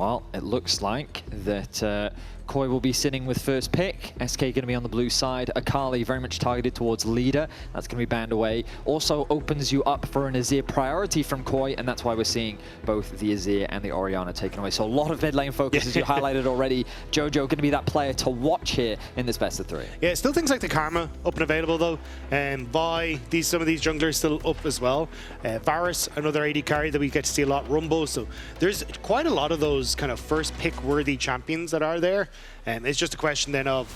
Well, it looks like that KOI will be sitting with first pick. SK going to be on the blue side. Akali very much targeted towards leader. That's going to be banned away. Also opens you up for an Azir priority from KOI, and that's why we're seeing both the Azir and the Orianna taken away. So a lot of mid lane focus, as you highlighted already. Jojo going to be that player to watch here in this best of 3. Yeah, still things like the Karma up and available though. Vi, some of these junglers still up as well. Varus, another AD carry that we get to see a lot. Rumbo. So there's quite a lot of those kind of first pick worthy champions that are there. It's just a question then of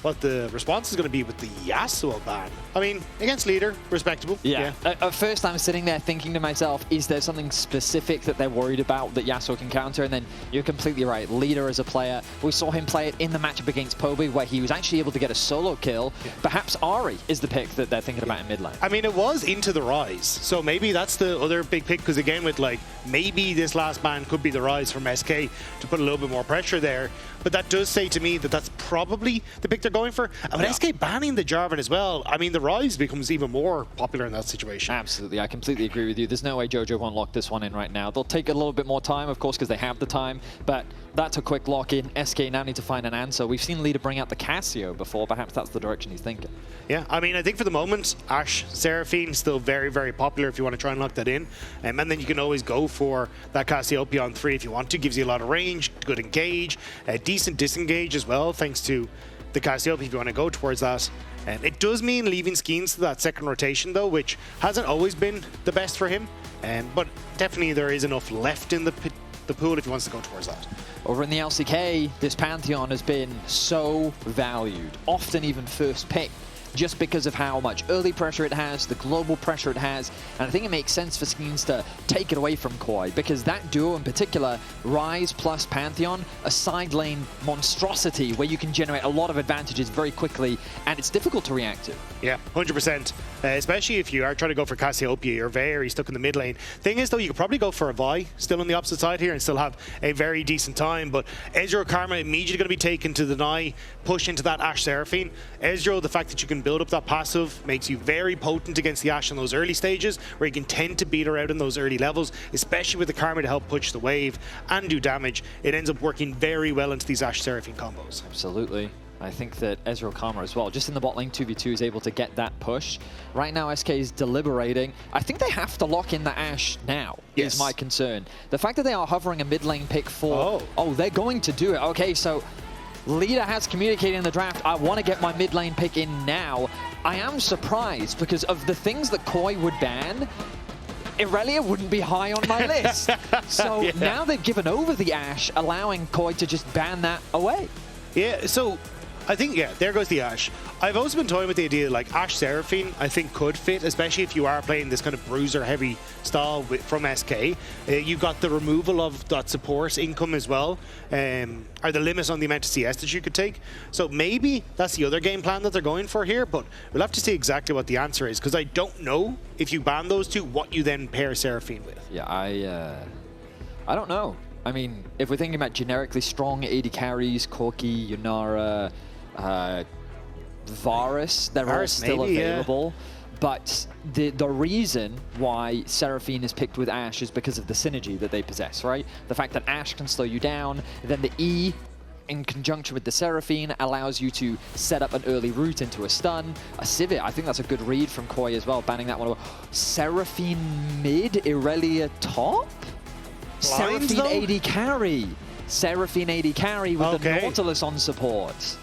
what the response is going to be with the Yasuo ban. I mean, against leader, respectable. Yeah. At first I'm sitting there thinking to myself, is there something specific that they're worried about that Yasuo can counter? And then you're completely right. Leader as a player, we saw him play it in the matchup against Poby where he was actually able to get a solo kill. Perhaps Ahri is the pick that they're thinking about in mid lane. I mean, it was into the Rise. So maybe that's the other big pick, because again, with like, maybe this last ban could be the Rise from SK to put a little bit more pressure there. But that does say to me that that's probably the pick they're going for. And with SK banning the Jarvan as well, I mean, the Rise becomes even more popular in that situation. Absolutely, I completely agree with you. There's no way Jojo won't lock this one in right now. They'll take a little bit more time, of course, because they have the time, but that's a quick lock in. SK now need to find an answer. We've seen Leader bring out the Cassio before. Perhaps that's the direction he's thinking. Yeah, I mean, I think for the moment, Ashe, Seraphine, still very, very popular if you want to try and lock that in. And then you can always go for that Cassiopeia on 3 if you want to. Gives you a lot of range, good engage, decent disengage as well, thanks to the Cassiopeia if you want to go towards that. It does mean leaving Skeanz to that second rotation though, which hasn't always been the best for him. But definitely there is enough left in the pool if he wants to go towards that. Over in the LCK, this Pantheon has been so valued, often even first pick, just because of how much early pressure it has, the global pressure it has, and I think it makes sense for Skeanz to take it away from KOI, because that duo in particular, Rise plus Pantheon, a side lane monstrosity where you can generate a lot of advantages very quickly, and it's difficult to react to. Yeah, 100%. Especially if you are trying to go for Cassiopeia, you're very stuck in the mid lane. Thing is though, you could probably go for a Vi, still on the opposite side here, and still have a very decent time, but Ezreal Karma immediately going to be taken to deny, push into that Ashe Seraphine. Ezreal, the fact that you can build up that passive makes you very potent against the Ashe in those early stages, where you can tend to beat her out in those early levels, especially with the Karma to help push the wave and do damage. It ends up working very well into these Ashe Seraphine combos. Absolutely. I think that Ezreal Karma as well, just in the bot lane 2v2 is able to get that push. Right now SK is deliberating. I think they have to lock in the Ashe now, is my concern. The fact that they are hovering a mid lane pick for, they're going to do it. Okay, so Leader has communicated in the draft, I want to get my mid lane pick in now. I am surprised because of the things that KOI would ban, Irelia wouldn't be high on my list. So now they've given over the Ashe, allowing KOI to just ban that away. Yeah, so I think, there goes the Ashe. I've also been toying with the idea like Ashe Seraphine, I think could fit, especially if you are playing this kind of bruiser heavy style from SK. You got the removal of that support income as well, or the limit on the amount of CS that you could take. So maybe that's the other game plan that they're going for here, but we'll have to see exactly what the answer is, because I don't know if you ban those two, what you then pair Seraphine with. Yeah, I don't know. I mean, if we're thinking about generically strong AD carries, Corki, Yunara, Varus, they're all still available. But the reason why Seraphine is picked with Ashe is because of the synergy that they possess, right? The fact that Ashe can slow you down, then the E in conjunction with the Seraphine allows you to set up an early route into a stun. A Sivir, I think that's a good read from KOI as well, banning that one. Seraphine mid, Irelia top? Seraphine AD carry. Seraphine AD carry with the Nautilus on support.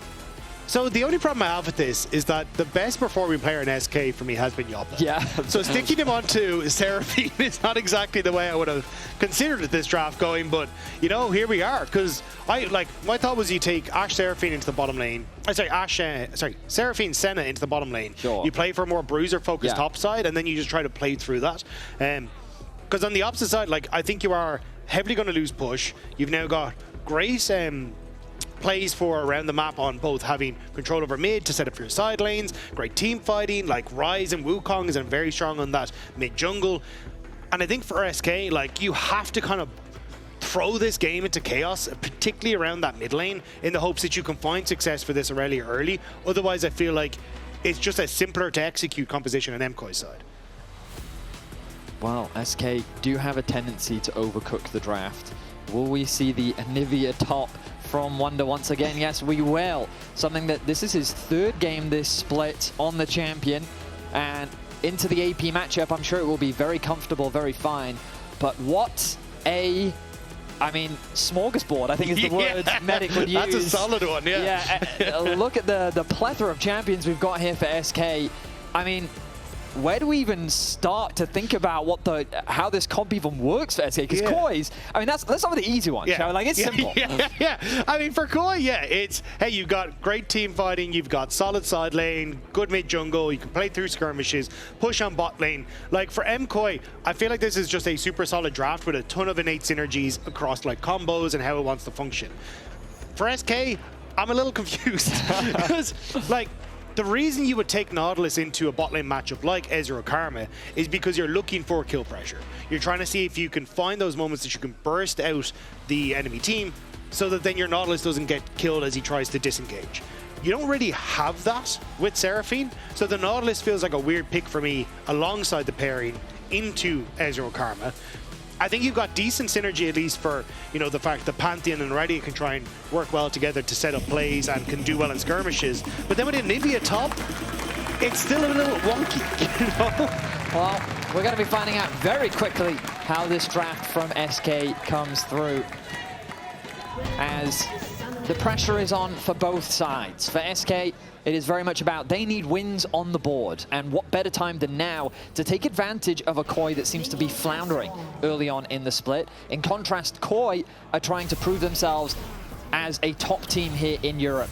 So the only problem I have with this is that the best performing player in SK for me has been Jopa. Yeah. So sticking him onto Seraphine is not exactly the way I would have considered this draft going, but you know, here we are. Because my thought was you take Ashe Seraphine into the bottom lane. Seraphine Senna into the bottom lane. Sure. You play for a more bruiser focused top side, and then you just try to play through that. Because on the opposite side, like, I think you are heavily going to lose push. You've now got great plays for around the map on both having control over mid to set up for your side lanes, great team fighting, like Ryze and Wukong is very strong on that mid jungle. And I think for SK, like, you have to kind of throw this game into chaos, particularly around that mid lane, in the hopes that you can find success for this Irelia early. Otherwise, I feel like it's just a simpler to execute composition on MKOI's side. Well, SK do have a tendency to overcook the draft. Will we see the Anivia top from Wunder once again? Yes, we will. Something that this is his 3rd game this split on the champion. And into the AP matchup, I'm sure it will be very comfortable, very fine. But what a... I mean, smorgasbord, I think is the word Medic would use. That's a solid one, yeah. Yeah, look at the plethora of champions we've got here for SK. I mean, where do we even start to think about how this comp even works for SK? Because KOI's, I mean, let's start with the easy one, shall we? Like, it's simple. Yeah. I mean, for KOI, it's, hey, you've got great team fighting, you've got solid side lane, good mid jungle, you can play through skirmishes, push on bot lane. Like, for MKOI, I feel like this is just a super solid draft with a ton of innate synergies across, like, combos and how it wants to function. For SK, I'm a little confused. Because, like, the reason you would take Nautilus into a bot lane matchup like Ezreal Karma is because you're looking for kill pressure. You're trying to see if you can find those moments that you can burst out the enemy team so that then your Nautilus doesn't get killed as he tries to disengage. You don't really have that with Seraphine, so the Nautilus feels like a weird pick for me alongside the pairing into Ezreal Karma. I think you've got decent synergy, at least for, you know, the fact that Pantheon and Ready can try and work well together to set up plays and can do well in skirmishes. But then with Anivia top, it's still a little wonky, you know? Well, we're going to be finding out very quickly how this draft from SK comes through, as the pressure is on for both sides. For SK, it is very much about they need wins on the board, and what better time than now to take advantage of a KOI that seems to be floundering early on in the split. In contrast, KOI are trying to prove themselves as a top team here in Europe,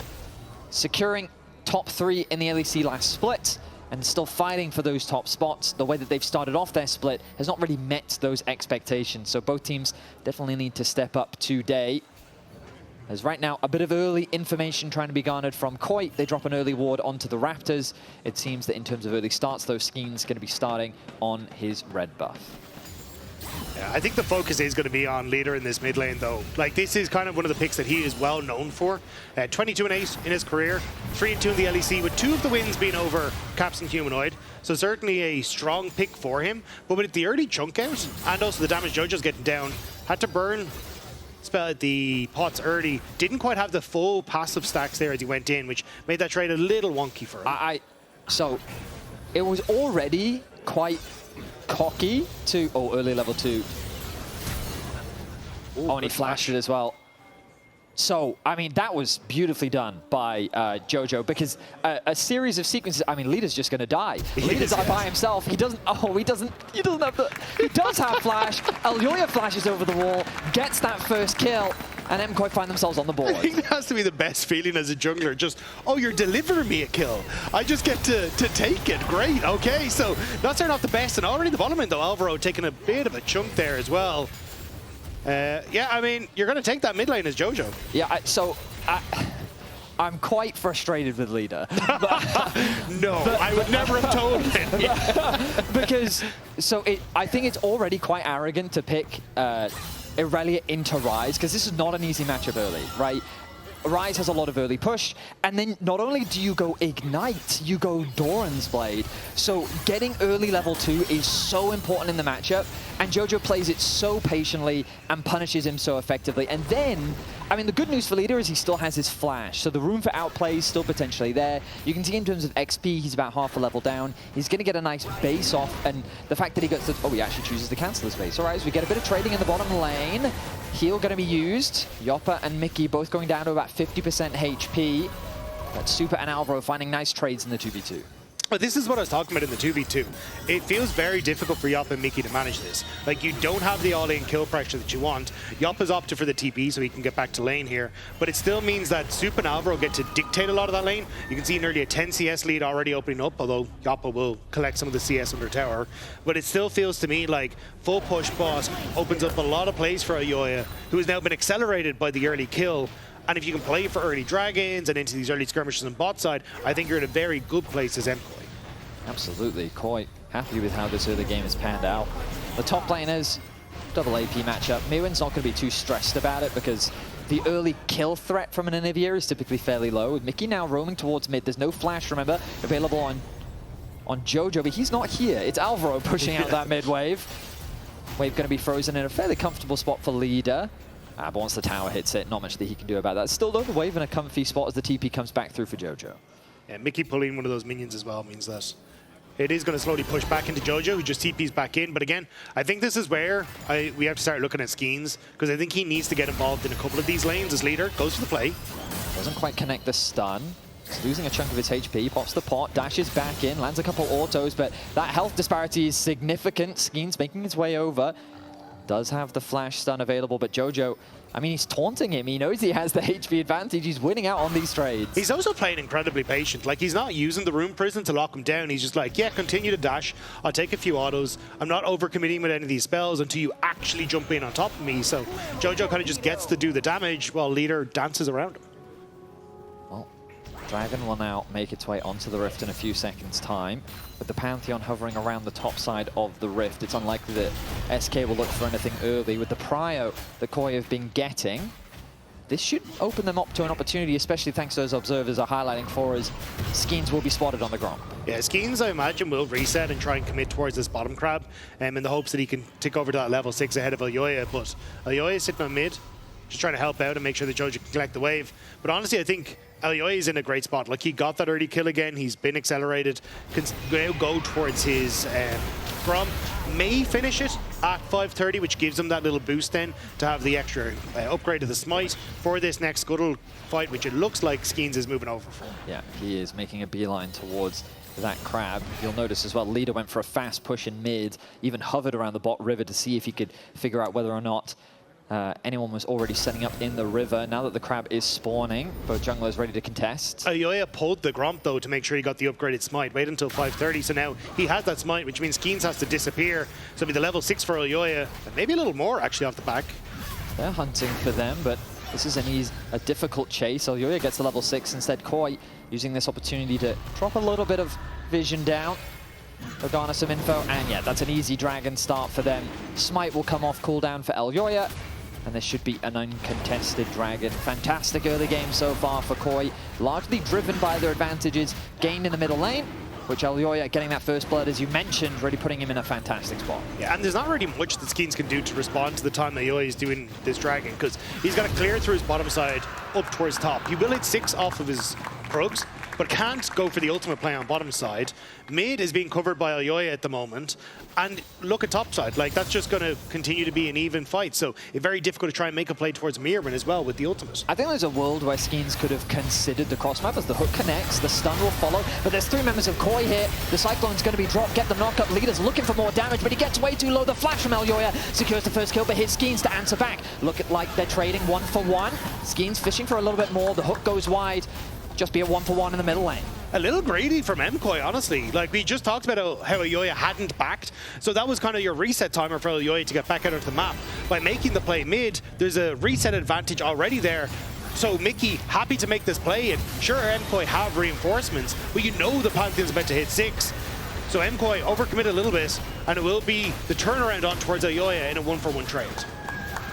securing top 3 in the LEC last split and still fighting for those top spots. The way that they've started off their split has not really met those expectations, so both teams definitely need to step up today. There's right now a bit of early information trying to be garnered from KOI. They drop an early ward onto the Raptors. It seems that in terms of early starts, though, Skeanz going to be starting on his red buff. Yeah, I think the focus is going to be on Leader in this mid lane, though. Like, this is kind of one of the picks that he is well known for. 22-8 in his career, 3-2 in the LEC, with 2 of the wins being over Caps and Humanoid. So certainly a strong pick for him. But with the early chunk out, and also the damage Jojo's getting down, had to burn the pots early, didn't quite have the full passive stacks there as he went in, which made that trade a little wonky for him. So it was already quite cocky to early level 2. And he flashed it as well. So, I mean, that was beautifully done by Jojo, because a series of sequences, I mean, Leader's just going to die. Leader's by himself. He doesn't have the, he does have flash. Elyoya flashes over the wall, gets that first kill, and MKOI find themselves on the board. I think that has to be the best feeling as a jungler. Just, oh, you're delivering me a kill. I just get to take it. Great, okay. So, not starting off the best, and already the bottom end, though, Alvaro taking a bit of a chunk there as well. Yeah, I mean, you're going to take that mid lane as Jojo. Yeah, I'm quite frustrated with Leader. No, I would never have told him. Because, I think it's already quite arrogant to pick Irelia into Ryze, because this is not an easy matchup early, right? Ryze has a lot of early push, and then not only do you go Ignite, you go Doran's Blade. So getting early level 2 is so important in the matchup, and Jojo plays it so patiently and punishes him so effectively. And then, I mean, the good news for Leader is he still has his flash, so the room for outplay is still potentially there. You can see in terms of XP, he's about half a level down. He's going to get a nice base off, and the fact that he gets the... Oh, he actually chooses to cancel his base. All right, so we get a bit of trading in the bottom lane. Heal going to be used. Jopa and Mikyx both going down to about 50% HP. But Supa and Alvaro finding nice trades in the 2v2. But this is what I was talking about in the 2v2. It feels very difficult for Jopa and Mikyx to manage this. Like, you don't have the all-in kill pressure that you want. Jopa's opted for the TP so he can get back to lane here. But it still means that Supa and Alvaro get to dictate a lot of that lane. You can see nearly a 10 CS lead already opening up, although Jopa will collect some of the CS under tower. But it still feels to me like full push boss opens up a lot of plays for Elyoya, who has now been accelerated by the early kill. And if you can play for early dragons and into these early skirmishes on bot side, I think you're in a very good place as MKOI. Absolutely, quite happy with how this early game has panned out. The top laners, double AP matchup. Myrwn's not going to be too stressed about it because the early kill threat from an Anivia is typically fairly low. With Mikyx now roaming towards mid, there's no flash, remember, available on Jojo, but he's not here. It's Alvaro pushing out that mid wave. Wave going to be frozen in a fairly comfortable spot for Leader. But once the tower hits it, not much that he can do about that. Still though, the wave in a comfy spot as the TP comes back through for Jojo. Yeah, Mikyx pulling one of those minions as well means that it is going to slowly push back into Jojo, who just TPs back in. But again, I think this is where we have to start looking at Skeanz, because I think he needs to get involved in a couple of these lanes as leader. Goes for the play. Doesn't quite connect the stun. He's losing a chunk of his HP, pops the pot, dashes back in, lands a couple autos, but that health disparity is significant. Skeanz making his way over. Does have the flash stun available, but Jojo, I mean, he's taunting him. He knows he has the HP advantage. He's winning out on these trades. He's also playing incredibly patient. Like, he's not using the Rune Prison to lock him down. He's just like, yeah, continue to dash. I'll take a few autos. I'm not overcommitting with any of these spells until you actually jump in on top of me. So Jojo kind of just gets to do the damage while leader dances around him. Well, Dragon will now make its way onto the Rift in a few seconds' time. With the Pantheon hovering around the top side of the Rift, it's unlikely that SK will look for anything early. With the prio that KOI have been getting, this should open them up to an opportunity, especially thanks to those observers are highlighting for us. Skeanz will be spotted on the ground. Yeah, Skeanz, I imagine, will reset and try and commit towards this bottom crab in the hopes that he can tick over to that level 6 ahead of Elyoya. But Elyoya is sitting on mid, just trying to help out and make sure that Jojo can collect the wave. But honestly, I think Elyoya is in a great spot. Like, he got that early kill again. He's been accelerated. Can now go towards his Grom. May finish it at 530, which gives him that little boost then to have the extra upgrade to the smite for this next Scuttle fight, which it looks like Skeanz is moving over for. Yeah, he is making a beeline towards that crab. You'll notice as well, leader went for a fast push in mid, even hovered around the bot river to see if he could figure out whether or not anyone was already setting up in the river. Now that the crab is spawning, both junglers ready to contest. Elyoya pulled the Gromp though to make sure he got the upgraded smite. Wait until 530, so now he has that smite, which means Skeanz has to disappear. So it'll be the level 6 for Elyoya, and maybe a little more actually off the back. They're hunting for them, but this is a difficult chase. Elyoya gets to level 6 instead. KOI using this opportunity to drop a little bit of vision down. They'll garner some info, and yeah, that's an easy dragon start for them. Smite will come off cooldown for Elyoya, and this should be an uncontested dragon. Fantastic early game so far for KOI, largely driven by their advantages gained in the middle lane, which Elyoya getting that first blood, as you mentioned, really putting him in a fantastic spot. Yeah, and there's not really much that Skeanz can do to respond to the time that Elyoya is doing this dragon, because he's got to clear through his bottom side up towards top. He will hit 6 off of his Krugs, but can't go for the ultimate play on bottom side. Mid is being covered by Elyoya at the moment, and look at top side. Like, that's just going to continue to be an even fight, so it's very difficult to try and make a play towards Myrwn as well with the ultimate. I think there's a world where Skeanz could have considered the cross map as the hook connects, the stun will follow, but there's 3 members of KOI here. The Cyclone's going to be dropped, get the knock-up. Leader's looking for more damage, but he gets way too low. The flash from Elyoya secures the first kill, but here's Skeanz to answer back. Look at like they're trading 1 for 1. Skeanz fishing for a little bit more. The hook goes wide. Just be a 1 for 1 in the middle lane. A little greedy from MKOI, honestly. Like, we just talked about how Elyoya hadn't backed, so that was kind of your reset timer for Elyoya to get back out of the map. By making the play mid, there's a reset advantage already there. So Mikyx happy to make this play, and sure, MKOI have reinforcements, but you know the Pantheon's about to hit 6. So MKOI overcommit a little bit, and it will be the turnaround on towards Elyoya in a 1 for 1 trade.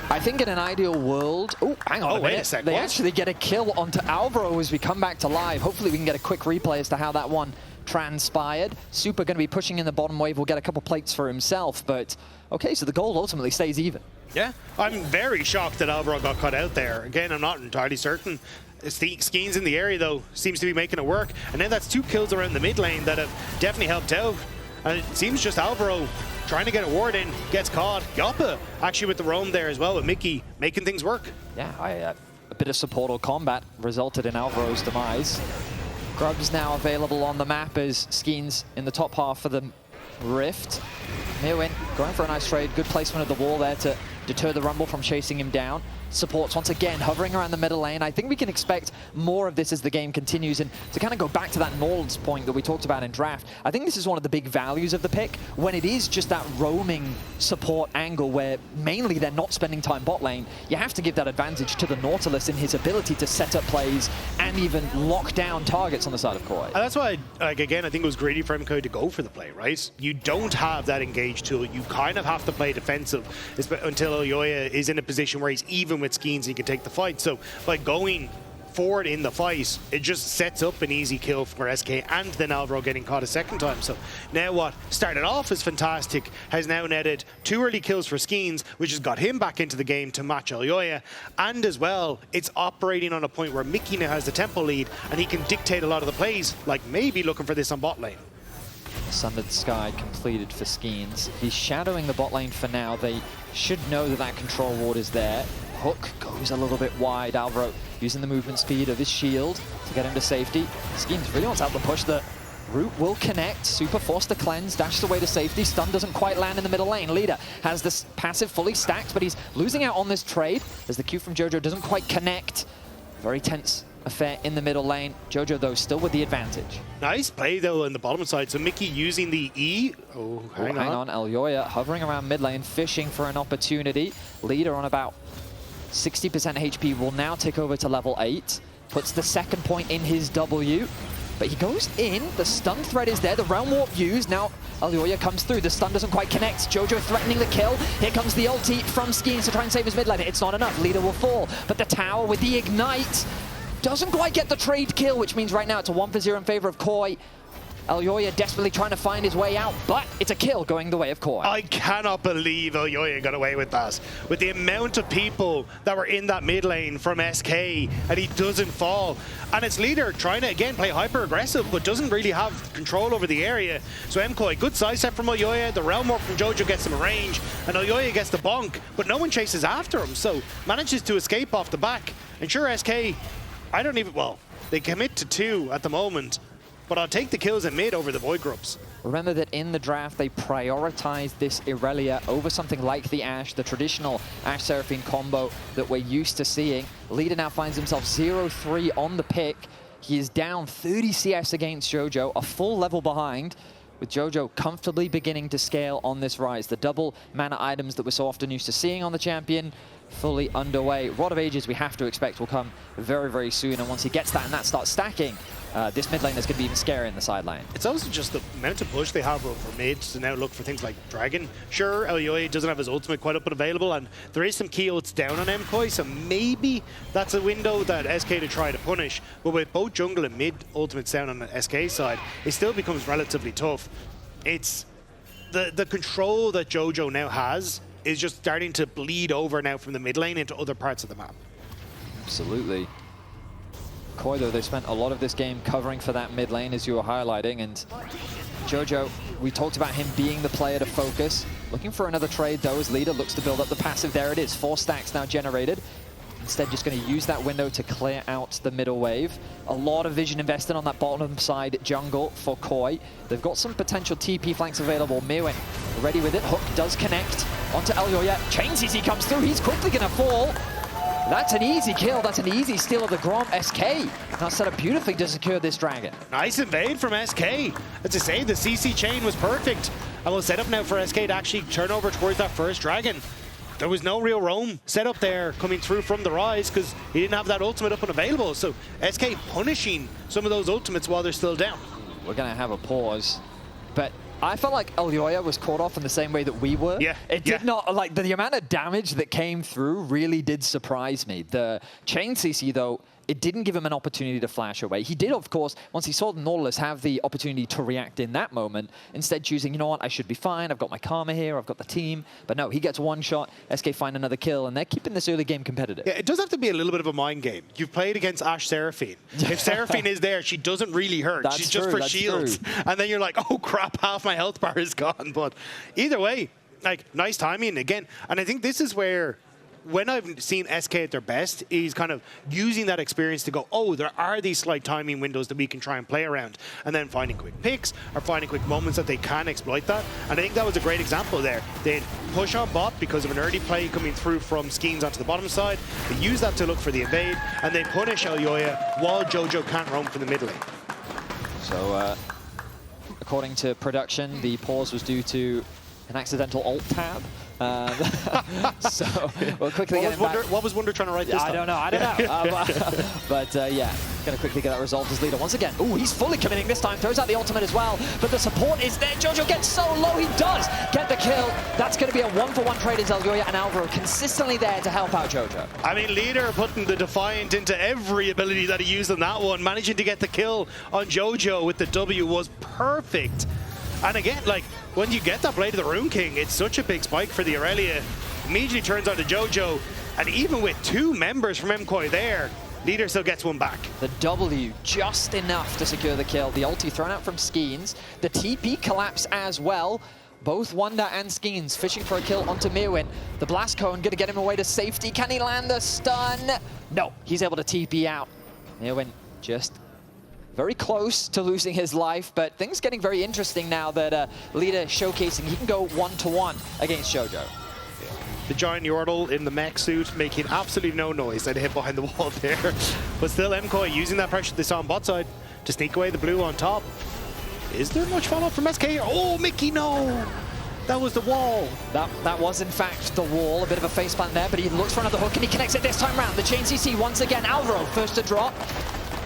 I think in an ideal world... Oh, hang on a minute. Wait a sec. They actually get a kill onto Alvaro as we come back to live. Hopefully we can get a quick replay as to how that one transpired. Supa going to be pushing in the bottom wave. Will get a couple plates for himself, but... Okay, so the goal ultimately stays even. Yeah, I'm very shocked that Alvaro got cut out there. Again, I'm not entirely certain. Skeanz in the area, though, seems to be making it work. And then that's 2 kills around the mid lane that have definitely helped out. And it seems just Alvaro trying to get a ward in, gets caught. Jopa actually with the roam there as well, with Mikyx making things work. Yeah, a bit of support or combat resulted in Alvaro's demise. Grub's now available on the map as Skeanz in the top half of the Rift. Myrwn going for a nice trade. Good placement of the wall there to deter the Rumble from chasing him down. Supports once again hovering around the middle lane. I think we can expect more of this as the game continues, and to kind of go back to that Nord's point that we talked about in draft, I think this is one of the big values of the pick, when it is just that roaming support angle where mainly they're not spending time bot lane. You have to give that advantage to the Nautilus in his ability to set up plays and even lock down targets on the side of KOI. And that's why, like, again, I think it was greedy for MKOI to go for the play, right? You don't have that engage tool. You kind of have to play defensive until Elyoya is in a position where he's even with Skeanz, he can take the fight. So by going forward in the fight, it just sets up an easy kill for SK, and then Alvaro getting caught a second time. So now what started off as fantastic has now netted 2 early kills for Skeanz, which has got him back into the game to match Elyoya. And as well, it's operating on a point where Mikyx now has the tempo lead, and he can dictate a lot of the plays, like maybe looking for this on bot lane. Sundered Sky completed for Skeanz. He's shadowing the bot lane for now. They should know that that control ward is there. Hook goes a little bit wide. Alvaro using the movement speed of his shield to get him to safety. Skeanz really wants out the push. The root will connect. Supa forced to cleanse, dashes away to safety. Stun doesn't quite land in the middle lane. Leader has this passive fully stacked, but he's losing out on this trade as the Q from Jojo doesn't quite connect. Very tense affair in the middle lane. Jojo, though, still with the advantage. Nice play, though, in the bottom side. So Mikyx using the E. Oh, hang on. Elyoya hovering around mid lane, fishing for an opportunity. Leader on about 60% HP will now tick over to level 8. Puts the second point in his W. But he goes in. The stun thread is there. The realm warp used. Now Elyoya comes through. The stun doesn't quite connect. Jojo threatening the kill. Here comes the ulti from Skeanz to try and save his mid lane. It's not enough. Leader will fall. But the tower with the ignite doesn't quite get the trade kill, which means right now it's a 1-for-0 in favor of KOI. Elyoya desperately trying to find his way out, but it's a kill going the way of KOI. I cannot believe Elyoya got away with that. With the amount of people that were in that mid lane from SK, and he doesn't fall. And it's Leader trying to, again, play hyper-aggressive, but doesn't really have control over the area. So MKOI, good sidestep from Elyoya. The Realm Warp from Jojo gets him a range, and Elyoya gets the bonk, but no one chases after him. So manages to escape off the back. And sure, SK, I don't even, well, they commit to 2 at the moment. But I'll take the kills in mid over the Void Grubs. Remember that in the draft, they prioritized this Irelia over something like the Ashe, the traditional Ashe Seraphine combo that we're used to seeing. Leader now finds himself 0-3 on the pick. He is down 30 CS against Jojo, a full level behind, with Jojo comfortably beginning to scale on this rise. The double mana items that we're so often used to seeing on the champion, fully underway. Rod of Ages we have to expect will come very, very soon, and once he gets that and that starts stacking, this mid lane is going to be even scarier in the side lane. It's also just the amount of push they have over mid to now look for things like Dragon. Sure, Elyoya doesn't have his ultimate quite up and available, and there is some key ults down on MKOI, so maybe that's a window that SK to try to punish. But with both jungle and mid ultimates down on the SK side, it still becomes relatively tough. It's the control that Jojo now has is just starting to bleed over now from the mid lane into other parts of the map. Absolutely. KOI, though, they spent a lot of this game covering for that mid lane, as you were highlighting, and Jojo, we talked about him being the player to focus. Looking for another trade, though, as Leader looks to build up the passive. There it is, 4 stacks now generated. Instead, just going to use that window to clear out the middle wave. A lot of vision invested on that bottom side jungle for KOI. They've got some potential TP flanks available. Myrwn ready with it. Hook does connect onto Elyoya. Chain CC comes through. He's quickly going to fall. That's an easy kill. That's an easy steal of the Grom. SK now set up beautifully to secure this dragon. Nice invade from SK. As I say, the CC chain was perfect. And we'll set up now for SK to actually turn over towards that first dragon. There was no real roam set up there coming through from the rise because he didn't have that ultimate up and available. So SK punishing some of those ultimates while they're still down. We're going to have a pause, but I felt like Elyoya was caught off in the same way that we were. Yeah. It did not, like, the amount of damage that came through really did surprise me. The chain CC, though, it didn't give him an opportunity to flash away. He did, of course, once he saw the Nautilus, have the opportunity to react in that moment, instead choosing, you know what, I should be fine, I've got my Karma here, I've got the team. But no, he gets one shot, SK find another kill, and they're keeping this early game competitive. Yeah, it does have to be a little bit of a mind game. You've played against Ashe Seraphine. If Seraphine is there, she doesn't really hurt. That's She's true, just for that's shields. true. And then you're like, oh crap, half my health bar is gone. But either way, like, nice timing again. And I think this is where, when I've seen SK at their best, is kind of using that experience to go, oh, there are these slight timing windows that we can try and play around, and then finding quick picks or finding quick moments that they can exploit that. And I think that was a great example there. They push on bot because of an early play coming through from Skeanz onto the bottom side. They use that to look for the invade, and they punish Elyoya while Jojo can't roam from the mid lane. So, according to production, the pause was due to an accidental alt tab. So we'll quickly get back. What was Wunder trying to write this time? I don't know. But yeah, Gonna quickly get that resolved as leader once again. Ooh, he's fully committing this time. Throws out the ultimate as well. But the support is there. Jojo gets so low. He does get the kill. That's going to be a 1-for-1 trade as Elyoya and Alvaro consistently there to help out Jojo. I mean, leader putting the Defiant into every ability that he used on that one. Managing to get the kill on Jojo with the W was perfect. And again, like, when you get that Blade of the Rune King, it's such a big spike for the Aurelia. Immediately turns on to Jojo. And even with 2 members from MKOI there, leader still gets one back. The W just enough to secure the kill. The ulti thrown out from Skeanz. The TP collapse as well. Both Wunder and Skeanz fishing for a kill onto Myrwn. The Blast Cone gonna get him away to safety. Can he land the stun? No, he's able to TP out. Myrwn just very close to losing his life, but things getting very interesting now that leader showcasing he can go 1-to-1 against Jojo. The giant Yordle in the mech suit making absolutely no noise and hit behind the wall there. But still MKOI using that pressure they saw on bot side to sneak away the blue on top. Is there much follow-up from SK? Oh, Mickey, no! That was the wall. That was in fact the wall. A bit of a faceplant there, but he looks for another hook and he connects it this time round. The chain CC once again. Alvaro first to drop.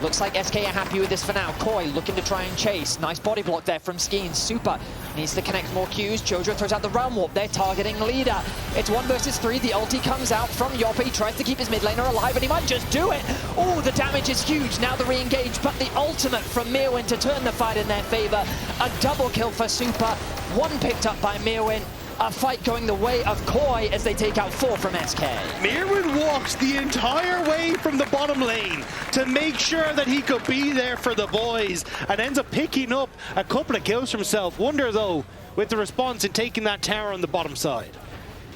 Looks like SK are happy with this for now. KOI looking to try and chase. Nice body block there from Skeanz. Supa needs to connect more Qs. Jojo throws out the Realm Warp. They're targeting leader. It's 1 versus 3. The ulti comes out from Jopa. He tries to keep his mid laner alive and he might just do it. Oh, the damage is huge. Now the re-engage, but the ultimate from Myrwn to turn the fight in their favor. A double kill for Supa. 1 picked up by Myrwn. A fight going the way of KOI as they take out 4 from SK. Myrwn walked the entire way from the bottom lane to make sure that he could be there for the boys and ends up picking up a couple of kills for himself. Wunder, though, with the response and taking that tower on the bottom side.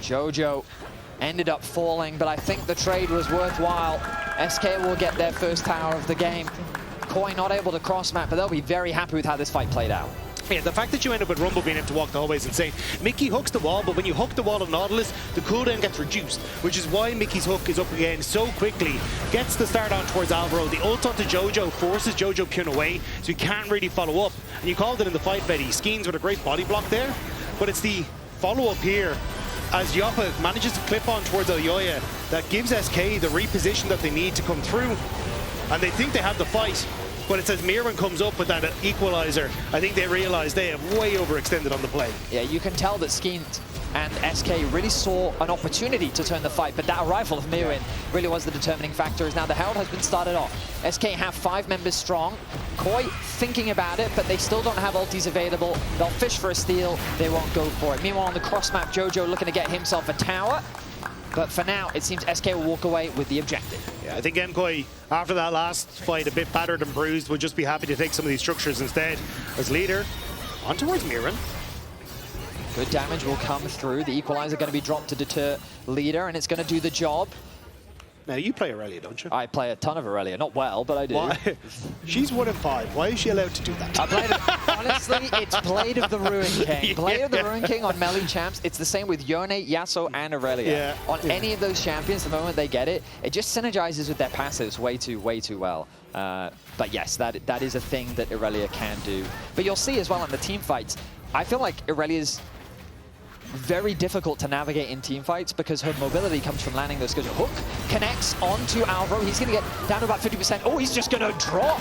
Jojo ended up falling, but I think the trade was worthwhile. SK will get their first tower of the game. KOI not able to cross-map, but they'll be very happy with how this fight played out. Yeah, the fact that you end up with Rumble being able to walk the hallway is insane. Mickey hooks the wall, but when you hook the wall of Nautilus, the cooldown gets reduced, which is why Mickey's hook is up again so quickly. Gets the start on towards Alvaro. The ult onto Jojo forces Jojopyun away, so he can't really follow up. And you called it in the fight, Vedi. Skeanz with a great body block there, but it's the follow-up here as Jopa manages to clip on towards Elyoya that gives SK the reposition that they need to come through. And they think they have the fight. But it says Myrwn comes up with that equalizer. I think they realize they have way overextended on the play. Yeah, you can tell that Skeanz and SK really saw an opportunity to turn the fight, but that arrival of Myrwn really was the determining factor as now the Herald has been started off. SK have 5 members strong. KOI thinking about it, but they still don't have ultis available. They'll fish for a steal, they won't go for it. Meanwhile on the cross map, Jojo looking to get himself a tower. But for now, it seems SK will walk away with the objective. Yeah, I think MKOI, after that last fight, a bit battered and bruised, would just be happy to take some of these structures instead. As leader, on towards Myrwn. Good damage will come through. The equalizer going to be dropped to deter leader, and it's going to do the job. Now, you play Aurelia, don't you? I play a ton of Aurelia. Not well, but I do. Why? She's 1 in 5. Why is she allowed to do that? Honestly, it's Blade of the Rune King. Yeah. Blade of the Rune King on melee champs. It's the same with Yone, Yasuo, and Aurelia. Yeah. On any of those champions, the moment they get it, it just synergizes with their passives way too well. But yes, that is a thing that Aurelia can do. But you'll see as well in the team fights, I feel like Aurelia's very difficult to navigate in team fights because her mobility comes from landing those skills. Hook connects onto Alvaro. He's going to get down to about 50%. Oh, he's just going to drop.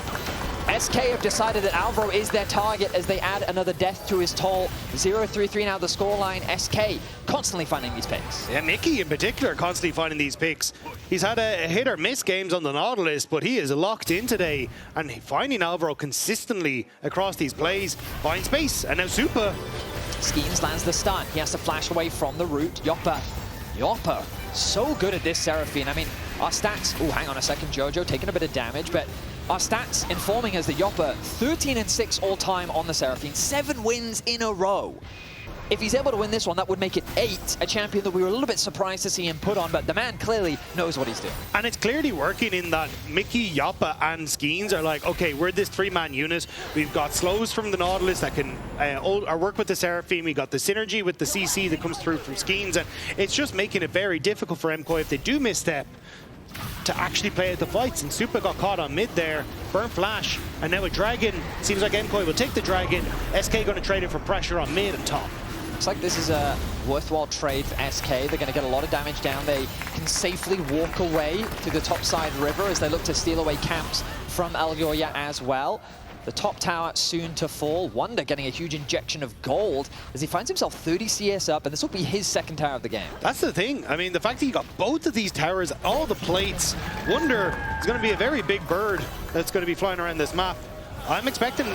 SK have decided that Alvaro is their target as they add another death to his toll. 0-3-3 now the scoreline. SK constantly finding these picks. Yeah, Mickey in particular constantly finding these picks. He's had a hit or miss games on the Nautilus, but he is locked in today and finding Alvaro consistently across these plays. Finds space, and now Supa. Skeanz lands the stun. He has to flash away from the root. Jopa, so good at this Seraphine. I mean, our stats... Oh, hang on a second, Jojo taking a bit of damage, but our stats informing us that Jopa, 13-6 all-time on the Seraphine, 7 wins in a row. If he's able to win this one, that would make it 8, a champion that we were a little bit surprised to see him put on, but the man clearly knows what he's doing. And it's clearly working in that Mickey, Jopa, and Skeanz are like, okay, we're this 3-man unit. We've got slows from the Nautilus that can work with the Seraphine. We got the synergy with the CC that comes through from Skeanz, and it's just making it very difficult for MKOI if they do misstep to actually play at the fights. And Supa got caught on mid there, burn flash, and now a dragon. Seems like MKOI will take the dragon. SK going to trade it for pressure on mid and top. looks like this is a worthwhile trade for SK. They're going to get a lot of damage down. They can safely walk away to the topside river as they look to steal away camps from Elyoya as well. The top tower soon to fall. Wunder getting a huge injection of gold as he finds himself 30 CS up, and this will be his second tower of the game. That's the thing. I mean, the fact that you got both of these towers, all the plates. Wunder is going to be a very big bird that's going to be flying around this map. I'm expecting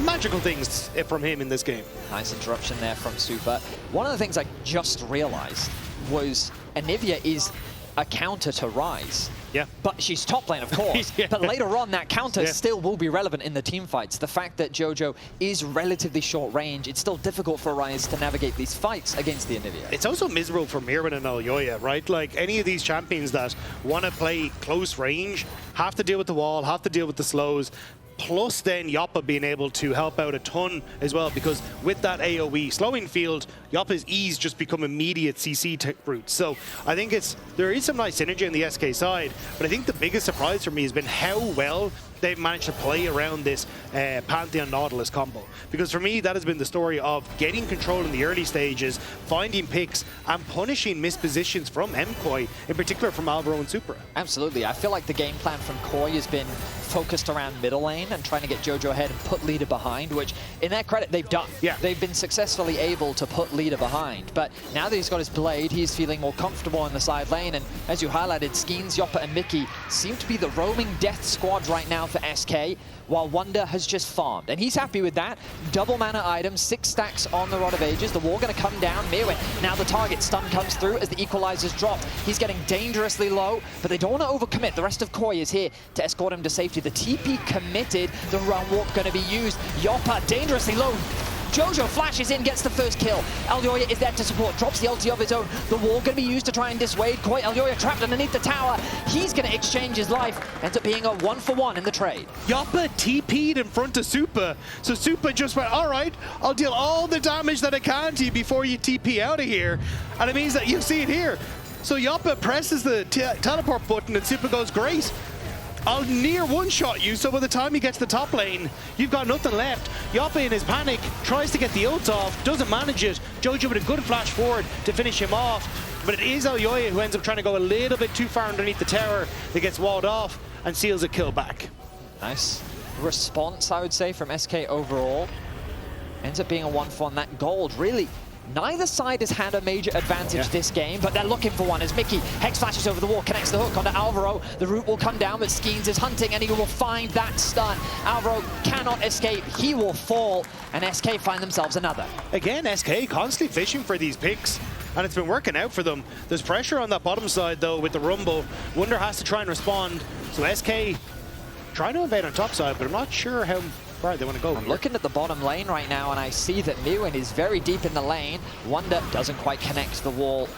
magical things from him in this game. Nice interruption there from Supa. One of the things I just realized was Anivia is a counter to Ryze. Yeah. But she's top lane, of course. Yeah. But later on, that counter still will be relevant in the team fights. The fact that Jojo is relatively short range, it's still difficult for Ryze to navigate these fights against the Anivia. It's also miserable for Myrwn and Elyoya, right? Like, any of these champions that want to play close range have to deal with the wall, have to deal with the slows. Plus then Jopa being able to help out a ton as well, because with that AoE slowing field, Yopa's E's just become immediate CC routes. So I think there is some nice synergy on the SK side, but I think the biggest surprise for me has been how well they've managed to play around this Pantheon Nautilus combo. Because for me, that has been the story of getting control in the early stages, finding picks, and punishing mispositions from MKOI, in particular from Alvaro and Supa. Absolutely. I feel like the game plan from KOI has been focused around middle lane and trying to get Jojo ahead and put leader behind, which, in their credit, they've done. Yeah. They've been successfully able to put leader behind. But now that he's got his blade, he's feeling more comfortable in the side lane. And as you highlighted, Skeanz, Jopa, and Mikyx seem to be the roaming death squad right now for SK, while Wunder has just farmed. And he's happy with that. Double mana items, 6 stacks on the Rod of Ages. The wall going to come down. Myrwn, now the target stun comes through as the equalizer's dropped. He's getting dangerously low, but they don't want to overcommit. The rest of KOI is here to escort him to safety. The TP committed. The run walk going to be used. Jopa dangerously low. Jojo flashes in, gets the first kill. Elyoya is there to support, drops the ulti of his own. The wall going to be used to try and dissuade KOI. Elyoya trapped underneath the tower. He's going to exchange his life. Ends up being a 1-for-1 in the trade. Jopa TP'd in front of Supa. So Supa just went, all right, I'll deal all the damage that I can to you before you TP out of here. And it means that you see it here. So Jopa presses the teleport button and Supa goes, great. I'll near one-shot you, so by the time you get to the top lane, you've got nothing left. Jopa in his panic tries to get the ult off, doesn't manage it. Jojo with a good flash forward to finish him off. But it is Elyoya who ends up trying to go a little bit too far underneath the tower that gets walled off and seals a kill back. Nice response, I would say, from SK overall. Ends up being a 1-for-1. That gold really... Neither side has had a major advantage this game, but they're looking for one as Mikyx Hex flashes over the wall, connects the hook onto Alvaro. The root will come down, but Skeanz is hunting and he will find that stun. Alvaro cannot escape. He will fall, and SK find themselves another. Again, SK constantly fishing for these picks, and it's been working out for them. There's pressure on that bottom side, though, with the Rumble. Wunder has to try and respond, so SK trying to invade on top side, but I'm not sure how far they want to go. I'm looking at the bottom lane right now, and I see that Myrwn is very deep in the lane. Wunder doesn't quite connect the wall.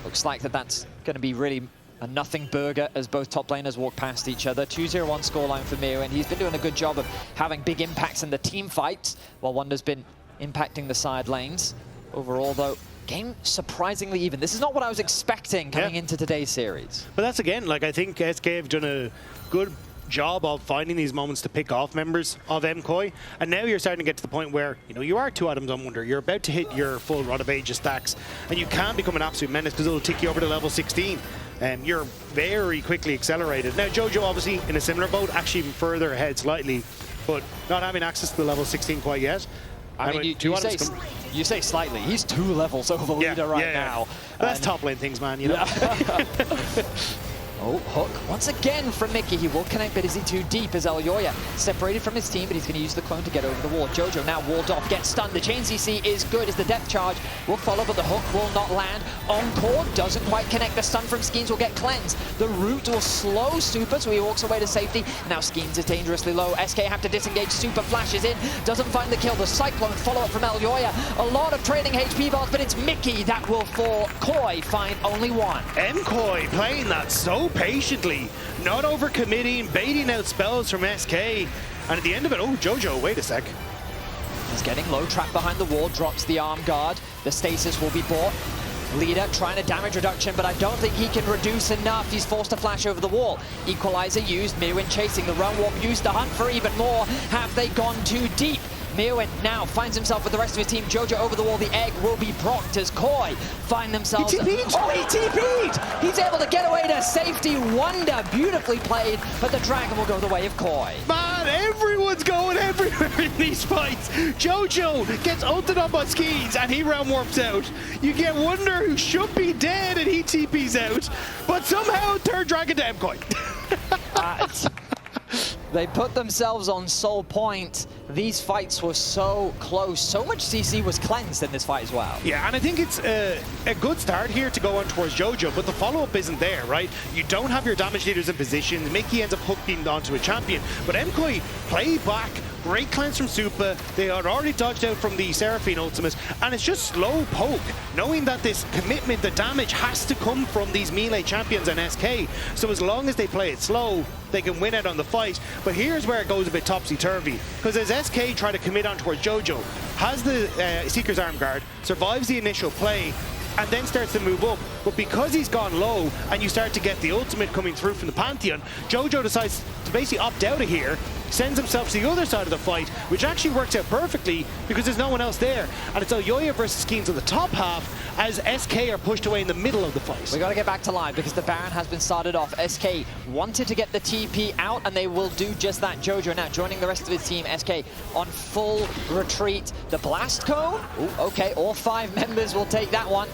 Looks like that's going to be really a nothing burger as both top laners walk past each other. 2-0-1 scoreline for Myrwn. He's been doing a good job of having big impacts in the team fights, while Wunder's been impacting the side lanes. Overall, though, game surprisingly even. This is not what I was expecting coming into today's series. But that's, again, like, I think SK have done a good job of finding these moments to pick off members of MKOI, and now you're starting to get to the point where, you know, you are 2 items on Wunder, you're about to hit your full Rod of Ages stacks, and you can become an absolute menace because it'll take you over to level 16, and you're very quickly accelerated. Now Jojo obviously in a similar boat, actually even further ahead slightly, but not having access to the level 16 quite yet. I mean, you say slightly. He's 2 levels over leader right now. That's top lane things, man, you know. Oh, hook once again from Mikyx. He will connect, but is he too deep as Elyoya separated from his team, but he's going to use the clone to get over the wall. Jojo now walled off, gets stunned. The chain CC is good as the depth charge will follow, but the hook will not land. Encore doesn't quite connect. The stun from Skeanz will get cleansed. The root will slow Supa, so he walks away to safety. Now Skeanz is dangerously low. SK have to disengage. Supa flashes in, doesn't find the kill. The Cyclone follow-up from Elyoya. A lot of trading HP bars, but it's Mikyx that will fall. KOI find only one. MKOI playing that so patiently, not overcommitting, baiting out spells from SK, and at the end of it, oh, Jojo, wait a sec. He's getting low, trapped behind the wall, drops the arm guard. The stasis will be bought. Leader trying to damage reduction, but I don't think he can reduce enough. He's forced to flash over the wall. Equalizer used, Myrwn chasing the run walk, used to hunt for even more. Have they gone too deep? Myrwn now finds himself with the rest of his team. Jojo over the wall. The egg will be procced as KOI find themselves. He TP'd! Oh, he TP'd! He's able to get away to safety. Wunder, beautifully played, but the dragon will go the way of KOI. Man, everyone's going everywhere in these fights. Jojo gets ulted up on Skeanz and he round warps out. You get Wunder, who should be dead, and he TP's out. But somehow third dragon to MKOI. They put themselves on sole point. These fights were so close. So much CC was cleansed in this fight as well. Yeah, and I think it's a good start here to go on towards Jojo, but the follow-up isn't there, right? You don't have your damage leaders in position. Mikyx ends up hooking onto a champion, but MKOI play back. Great cleanse from Supa. They had already dodged out from the Seraphine ultimate, and it's just slow poke, knowing that this commitment, the damage has to come from these melee champions and SK. So as long as they play it slow, they can win out on the fight. But here's where it goes a bit topsy-turvy, because as SK try to commit on towards Jojo, has the Seeker's Arm Guard, survives the initial play, and then starts to move up. But because he's gone low, and you start to get the ultimate coming through from the Pantheon, Jojo decides to basically opt out of here, sends himself to the other side of the fight, which actually works out perfectly because there's no one else there. And it's Elyoya versus Skeanz on the top half as SK are pushed away in the middle of the fight. We got to get back to live because the Baron has been started off. SK wanted to get the TP out, and they will do just that. Jojo now joining the rest of his team. SK on full retreat. The Blast Cone? Ooh, okay, all 5 members will take that one,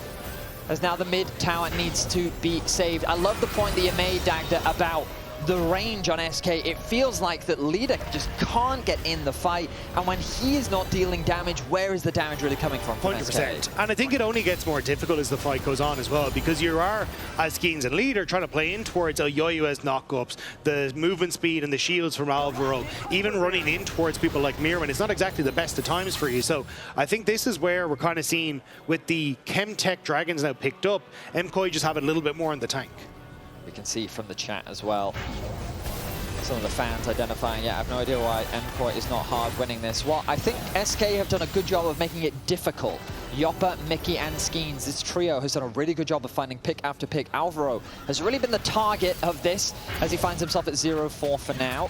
as now the mid tower needs to be saved. I love the point that you made, Dagda, about the range on SK. It feels like that leader just can't get in the fight, and when he is not dealing damage, where is the damage really coming from 100%. SK? And I think it only gets more difficult as the fight goes on as well, because you are, as Skeanz and leader, trying to play in towards Elyoya's knockups, the movement speed and the shields from Alvaro, even running in towards people like Myrwn. It's not exactly the best of times for you. So I think this is where we're kind of seeing, with the Chemtech Dragons now picked up, MKOI just have a little bit more in the tank. We can see from the chat as well, some of the fans identifying, yeah, I have no idea why MKOI is not hard winning this. Well, I think SK have done a good job of making it difficult. Jopa, Mikyx, and Skeanz, this trio has done a really good job of finding pick after pick. Alvaro has really been the target of this, as he finds himself at 0-4 for now.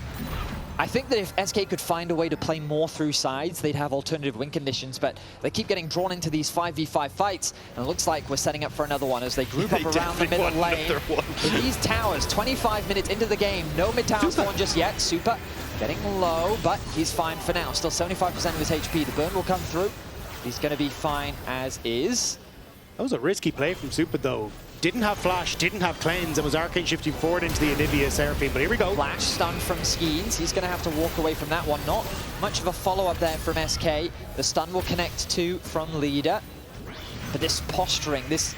I think that if SK could find a way to play more through sides, they'd have alternative win conditions, but they keep getting drawn into these 5v5 fights, and it looks like we're setting up for another one as they group up around the middle lane. With these towers, 25 minutes into the game, no mid tower spawn just yet. Supa getting low, but he's fine for now. Still 75% of his HP. The burn will come through. He's going to be fine as is. That was a risky play from Supa, though. Didn't have flash, didn't have cleanse, and was arcane shifting forward into the Anivia Seraphine, but here we go. Flash stun from Skeanz. He's going to have to walk away from that one. Not much of a follow-up there from SK. The stun will connect to from leader. But this posturing, this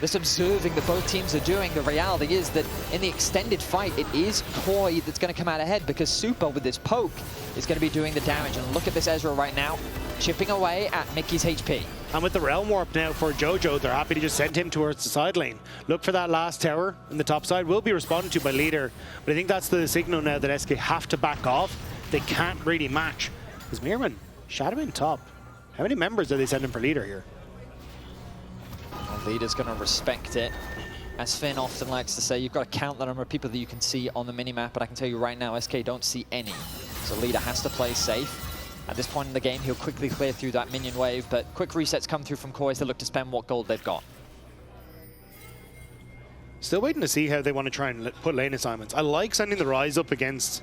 observing that both teams are doing, the reality is that in the extended fight, it is KOI that's going to come out ahead, because Supa with this poke is going to be doing the damage. And look at this Ezreal right now, chipping away at Mikyx's HP. And with the Realm Warp now for Jojo, they're happy to just send him towards the side lane. Look for that last tower in the top side. Will be responded to by leader, but I think that's the signal now that SK have to back off. They can't really match. Because Myrwn, shadowing top. How many members are they sending for leader here? Well, leader's going to respect it. As Finn often likes to say, you've got to count the number of people that you can see on the minimap, but I can tell you right now, SK don't see any. So leader has to play safe. At this point in the game, he'll quickly clear through that minion wave, but quick resets come through from KOI as they look to spend what gold they've got. Still waiting to see how they want to try and put lane assignments. I like sending the Rise up against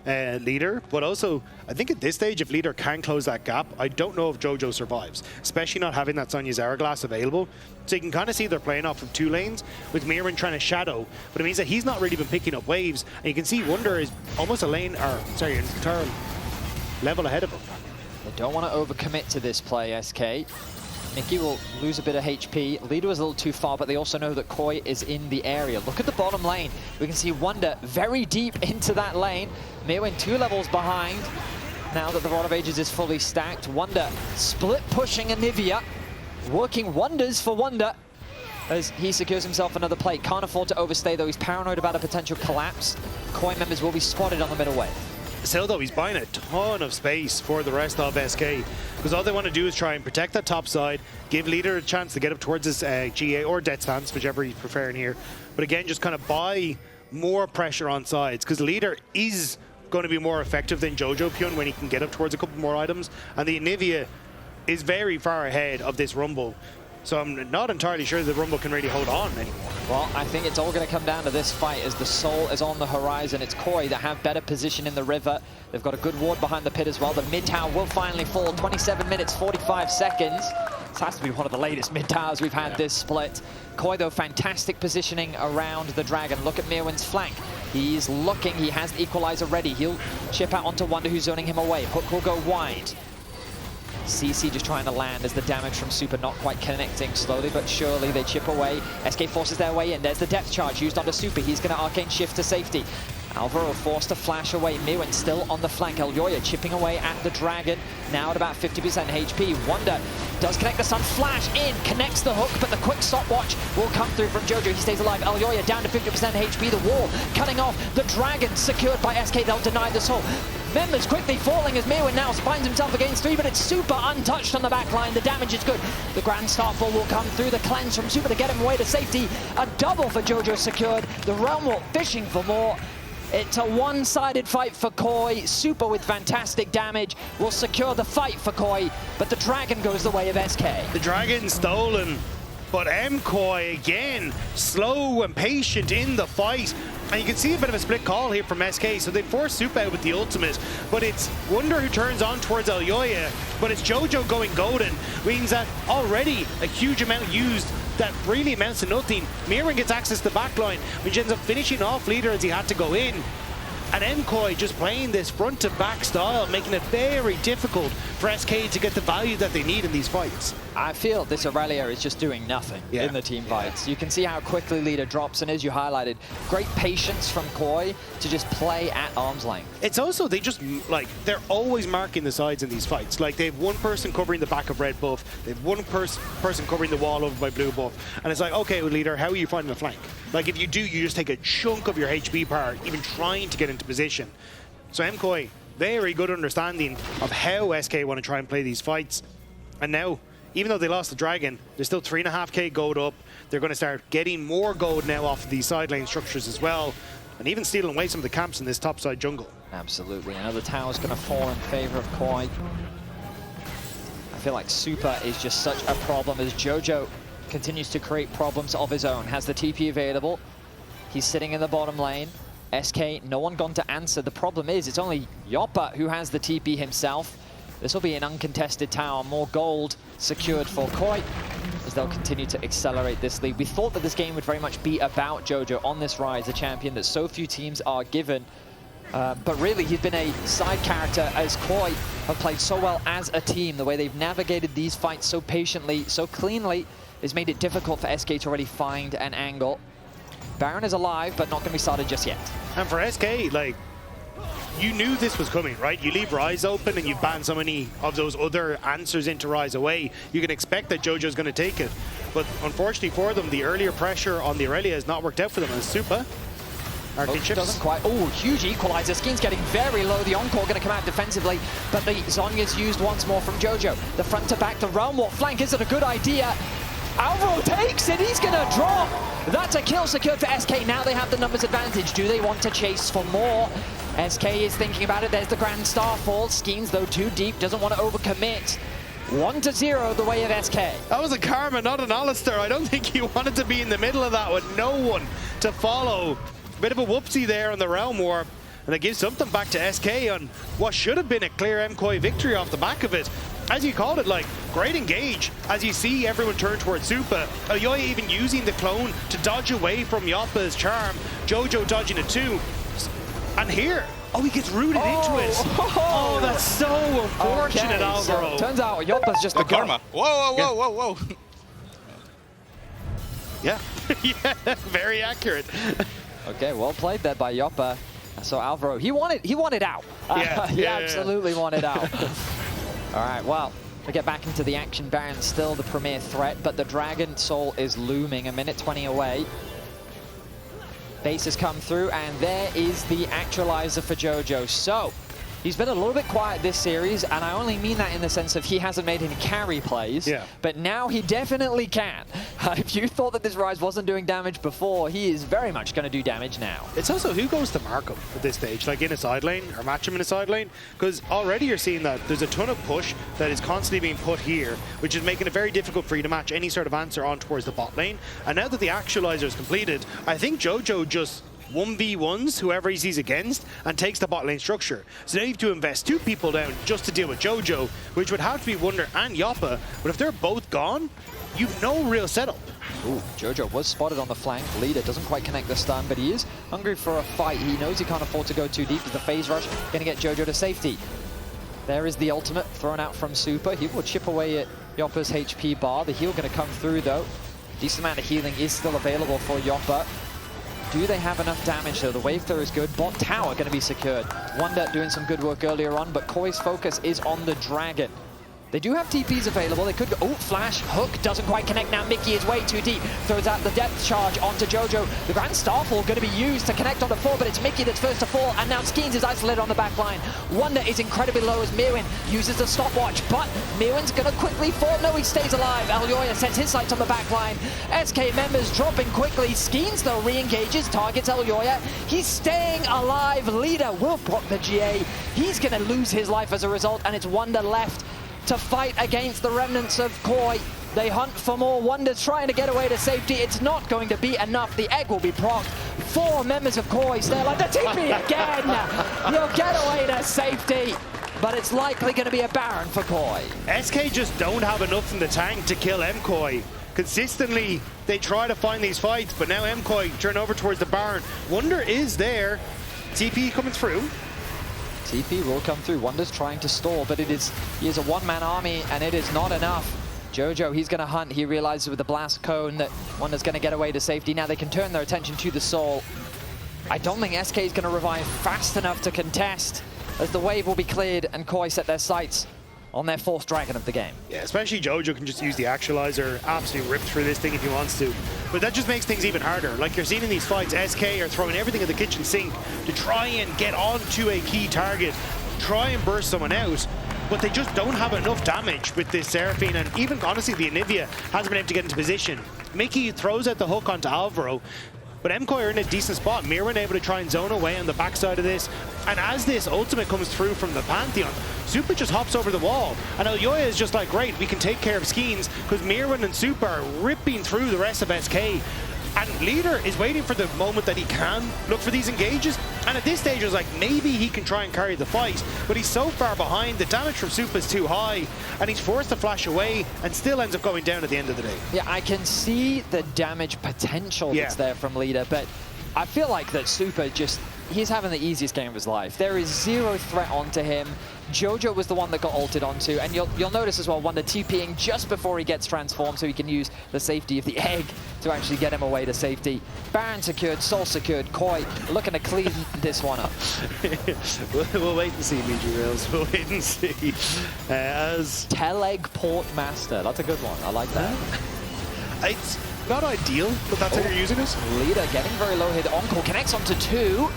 leader, but also, I think at this stage, if leader can close that gap, I don't know if Jojo survives, especially not having that Sonya's Hourglass available. So you can kind of see they're playing off of 2 lanes, with Myrwn trying to shadow, but it means that he's not really been picking up waves, and you can see Wunder is almost a lane, or sorry, an entire level ahead of him. They don't want to overcommit to this play, SK. Mikyx will lose a bit of HP. Leader was a little too far, but they also know that KOI is in the area. Look at the bottom lane. We can see Wunder very deep into that lane. Myrwn 2 levels behind. Now that the Rod of Ages is fully stacked, Wunder split pushing Anivia. Working wonders for Wunder as he secures himself another plate. Can't afford to overstay, though. He's paranoid about a potential collapse. KOI members will be spotted on the middle wave. Still, though, he's buying a ton of space for the rest of SK, because all they want to do is try and protect that top side, give leader a chance to get up towards his GA or death stance, whichever he's preferring here. But again, just kind of buy more pressure on sides, because leader is going to be more effective than Jojopyun when he can get up towards a couple more items. And the Anivia is very far ahead of this Rumble. So I'm not entirely sure the Rumble can really hold on anymore. Well, I think it's all going to come down to this fight as the Soul is on the horizon. It's KOI that have better position in the river. They've got a good ward behind the pit as well. The mid tower will finally fall. 27 minutes, 45 seconds. This has to be one of the latest mid towers we've had this split. KOI, though, fantastic positioning around the Dragon. Look at Myrwn's flank. He's looking. He has the equalizer ready. He'll chip out onto Wunder, who's zoning him away. Hook will go wide. CC just trying to land as the damage from Supa not quite connecting. Slowly but surely they chip away. SK forces their way in. There's the depth charge used onto Supa. He's going to arcane shift to safety. Alvaro forced to flash away. Myrwn still on the flank. Elyoya chipping away at the Dragon. Now at about 50% HP. Wunder does connect the Sun. Flash in. Connects the hook, but the quick stopwatch will come through from Jojo. He stays alive. Elyoya down to 50% HP. The wall cutting off. The Dragon secured by SK. They'll deny the soul. Members quickly falling as Myrwn now finds himself against 3, but it's Supa untouched on the back line. The damage is good. The Grand Starfall will come through. The cleanse from Supa to get him away to safety. A double for Jojo secured. The Realm Walk fishing for more. It's a one-sided fight for KOI. Supa with fantastic damage will secure the fight for KOI, but the Dragon goes the way of SK. The Dragon stolen, but MKOI again, slow and patient in the fight. And you can see a bit of a split call here from SK, so they force Supa out with the ultimate, but it's Wunder who turns on towards Elyoya, but it's Jojo going golden, means that already a huge amount used that really amounts to nothing. Myrwn gets access to the backline, which ends up finishing off leader as he had to go in. And MKOI just playing this front-to-back style, making it very difficult for SK to get the value that they need in these fights. I feel this Aurelia is just doing nothing in the team fights. You can see how quickly leader drops, and as you highlighted, great patience from KOI to just play at arm's length. It's also, they just, like, they're always marking the sides in these fights. Like, they have one person covering the back of red buff, they have one person covering the wall over by blue buff, and it's like, okay, well, leader, how are you finding the flank? Like, if you do, you just take a chunk of your HP power, even trying to get into position. So MKOI, very good understanding of how SK want to try and play these fights. And now, even though they lost the Dragon, they're still 3.5k gold up. They're going to start getting more gold now off of these side lane structures as well, and even stealing away some of the camps in this topside jungle. Absolutely. Another tower's going to fall in favor of KOI. I feel like Supa is just such a problem as Jojo continues to create problems of his own. Has the TP available. He's sitting in the bottom lane. SK, no one gone to answer. The problem is it's only Jopa who has the TP himself. This will be an uncontested tower. More gold secured for KOI as they'll continue to accelerate this lead. We thought that this game would very much be about Jojo on this rise, a champion that so few teams are given. But really, he's been a side character as KOI have played so well as a team. The way they've navigated these fights so patiently, so cleanly, has made it difficult for SK to already find an angle. Baron is alive, but not going to be started just yet. And for SK, like, you knew this was coming, right? You leave Rise open and you ban so many of those other answers into Rise away. You can expect that Jojo's going to take it. But unfortunately for them, the earlier pressure on the Aurelia has not worked out for them. And Supa, doesn't quite. Oh, huge equalizer. Skeanz getting very low. The Encore going to come out defensively, but the Zhonya's used once more from Jojo. The front to back, the Realm Walk flank. Is it a good idea? Alvaro takes it. He's going to drop. That's a kill secured for SK. Now they have the numbers advantage. Do they want to chase for more? SK is thinking about it. There's the Grand Starfall. Skeanz, though, too deep. Doesn't want to overcommit. 1-0 the way of SK. That was a Karma, not an Alistair. I don't think he wanted to be in the middle of that with no one to follow. Bit of a whoopsie there on the Realm Warp. And it gives something back to SK on what should have been a clear MKOI victory off the back of it. As you called it, like, great engage. As you see everyone turn towards Supa. Elyoya even using the clone to dodge away from Jopa's charm. Jojo dodging it too. And here, oh, he gets rooted into it. Oh, that's so unfortunate, okay, Alvaro. So turns out Jopa's just the karma. Whoa, whoa, whoa, whoa, whoa. Yeah, yeah, very accurate. Okay, well played there by Jopa. So Alvaro, he wanted out. Yeah, he absolutely wanted out. All right, well, we get back into the action. Baron's still the premier threat, but the Dragon Soul is looming. A minute 20 away. Base has come through, and there is the actualizer for Jojo. So, He's been a little bit quiet this series, and I only mean that in the sense of he hasn't made any carry plays, but now he definitely can. If you thought that this Rise wasn't doing damage before, he is very much going to do damage now. It's also who goes to mark him at this stage, like in a side lane, or match him in a side lane, because already you're seeing that there's a ton of push that is constantly being put here, which is making it very difficult for you to match any sort of answer on towards the bot lane. And now that the actualizer is completed, I think Jojo just 1v1s whoever he sees against and takes the bot lane structure. So now you have to invest 2 people down just to deal with Jojo, which would have to be Wunder and Jopa. But if they're both gone, you've no real setup. Ooh, Jojo was spotted on the flank. Leader doesn't quite connect the stun, but he is hungry for a fight. He knows he can't afford to go too deep with the phase rush. Going to get Jojo to safety. There is the ultimate thrown out from Supa. He will chip away at Jopa's HP bar. The heal going to come through though. Decent amount of healing is still available for Jopa. Do they have enough damage though? The wave throw is good. Bot tower going to be secured. Wunder doing some good work earlier on, but KOI's focus is on the dragon. They do have TPs available. They could go, oh, flash, hook, doesn't quite connect now. Mikyx is way too deep. Throws out the depth charge onto Jojo. The Grand Starfall going to be used to connect on the 4, but it's Mikyx that's first to fall, and now Skeanz is isolated on the back line. Wunder is incredibly low as Myrwn uses the stopwatch, but Myrwn's going to quickly fall. No, he stays alive. Elyoya sets his sights on the back line. SK members dropping quickly. Skeanz, though, re-engages, targets Elyoya. He's staying alive. Leader will block the GA. He's going to lose his life as a result, and it's Wunder left to fight against the remnants of KOI. They hunt for more. Wunder trying to get away to safety. It's not going to be enough. The egg will be procced. 4 members of KOI stay alive. The TP again! You'll get away to safety, but it's likely going to be a Baron for KOI. SK just don't have enough in the tank to kill MKOI. Consistently, they try to find these fights, but now MKOI turn over towards the Baron. Wunder is there. TP coming through. TP will come through. Wunder's trying to stall, but he is a one-man army, and it is not enough. Jojo, he's going to hunt. He realizes with the blast cone that Wunder's going to get away to safety. Now they can turn their attention to the soul. I don't think SK is going to revive fast enough to contest, as the wave will be cleared and KOI set their sights on their 4th dragon of the game. Yeah, especially Jojo can just use the actualizer, absolutely rip through this thing if he wants to. But that just makes things even harder. Like you're seeing in these fights, SK are throwing everything at the kitchen sink to try and get onto a key target, try and burst someone out, but they just don't have enough damage with this Seraphine, and even honestly the Anivia hasn't been able to get into position. Mikyx throws out the hook onto Alvaro, but MKOI are in a decent spot. Myrwn able to try and zone away on the backside of this. And as this ultimate comes through from the Pantheon, Supa just hops over the wall. And Elyoya is just like, great, we can take care of Skeanz, because Myrwn and Supa are ripping through the rest of SK. And Leader is waiting for the moment that he can look for these engages. And at this stage, it was like, maybe he can try and carry the fight. But he's so far behind, the damage from Supa is too high, and he's forced to flash away and still ends up going down at the end of the day. Yeah, I can see the damage potential that's there from Leader, but I feel like that Supa just, he's having the easiest game of his life. There is zero threat onto him. Jojo was the one that got ulted onto, and you'll notice as well, Wunder TPing just before he gets transformed so he can use the safety of the egg to actually get him away to safety. Baron secured, Soul secured, KOI looking to clean this one up. we'll wait and see, BG Rails. We'll wait and see. As Teleg Port Master, that's a good one. I like that. It's not ideal, but that's how you're using this. Leader getting very low hit. Encore connects onto 2.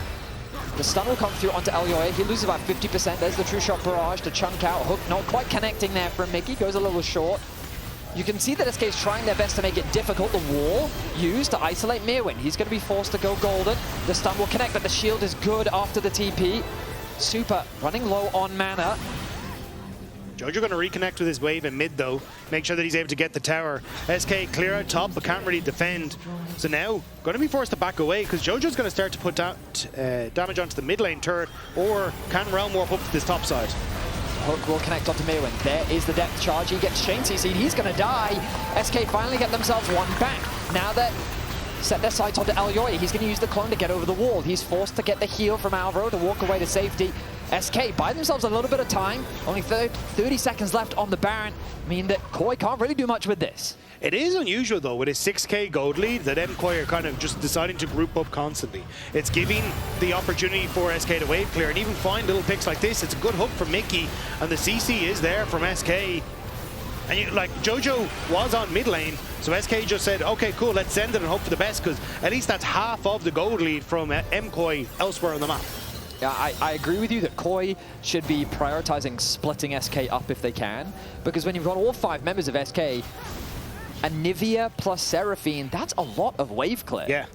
The stun will come through onto Elyoya. He loses about 50%. There's the True Shot Barrage to chunk out. Hook not quite connecting there from Mikyx. Goes a little short. You can see that SK is trying their best to make it difficult. The wall used to isolate Myrwn. He's going to be forced to go golden. The stun will connect, but the shield is good after the TP. Supa running low on mana. Jojo going to reconnect with his wave in mid though, make sure that he's able to get the tower. SK clear out top, but can't really defend. So now, going to be forced to back away, because Jojo's going to start to put damage onto the mid lane turret, or can realm warp up to this top side. Hook will connect onto Myrwn. There is the depth charge. He gets chain CC'd. He's going to die. SK finally get themselves one back. Now that set their sights onto Elyoya, he's going to use the clone to get over the wall. He's forced to get the heal from Alvaro to walk away to safety. SK buy themselves a little bit of time. Only 30 seconds left on the Baron, mean that KOI can't really do much with this. It is unusual though, with a 6k gold lead, that MKOI are kind of just deciding to group up constantly. It's giving the opportunity for SK to wave clear and even find little picks like this. It's a good hook from Mikyx, and the CC is there from SK. And like, Jojo was on mid lane, so SK just said, okay, cool, let's send it and hope for the best, because at least that's half of the gold lead from MKOI elsewhere on the map. Yeah, I agree with you that KOI should be prioritizing splitting SK up if they can, because when you've got all 5 members of SK, and Nivea plus Seraphine, that's a lot of wave clear. Yeah.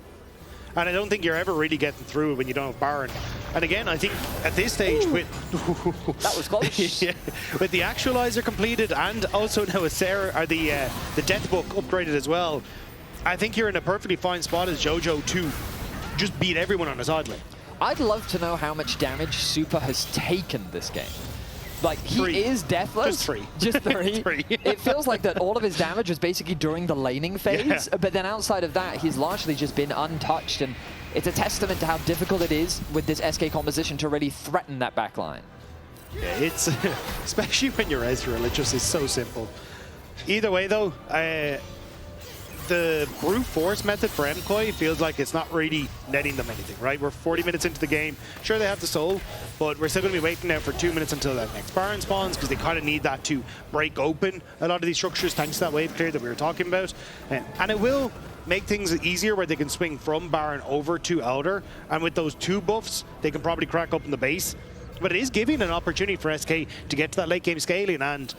And I don't think you're ever really getting through when you don't have Baron. And again, I think at this stage, with that was close. Yeah, with the actualizer completed and also now the Death Book upgraded as well, I think you're in a perfectly fine spot as Jojo to just beat everyone on his side lane. I'd love to know how much damage Supa has taken this game. Like, he 3. is deathless. Just 3. Just 3. 3. It feels like that all of his damage was basically during the laning phase, but then outside of that, he's largely just been untouched, and it's a testament to how difficult it is with this SK composition to really threaten that backline. Yeah, it's, especially when you're Ezreal, it just is so simple. Either way, though, the brute force method for MKOI feels like it's not really netting them anything, right? We're 40 minutes into the game. Sure, they have the soul, but we're still going to be waiting now for 2 minutes until that next Baron spawns, because they kind of need that to break open a lot of these structures thanks to that wave clear that we were talking about. And it will make things easier where they can swing from Baron over to Elder, and with those 2 buffs, they can probably crack open the base. But it is giving an opportunity for SK to get to that late game scaling, and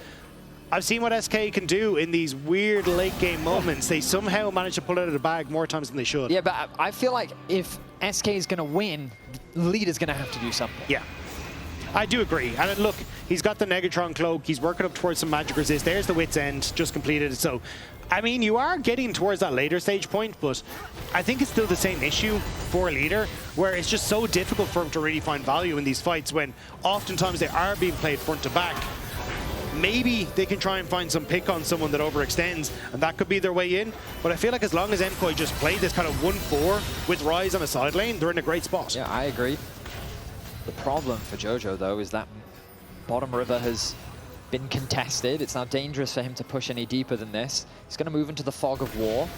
I've seen what SK can do in these weird late game moments. They somehow manage to pull it out of the bag more times than they should. Yeah, but I feel like if SK is going to win, the leader's going to have to do something. Yeah, I do agree. And look, he's got the Negatron cloak. He's working up towards some magic resist. There's the Wit's End just completed. So, I mean, you are getting towards that later stage point, but I think it's still the same issue for a leader, where it's just so difficult for him to really find value in these fights when oftentimes they are being played front to back. Maybe they can try and find some pick on someone that overextends, and that could be their way in. But I feel like as long as MKOI just play this kind of 1-4 with Ryze on a side lane, they're in a great spot. Yeah, I agree. The problem for Jojo, though, is that bottom river has been contested. It's now dangerous for him to push any deeper than this. He's going to move into the fog of war.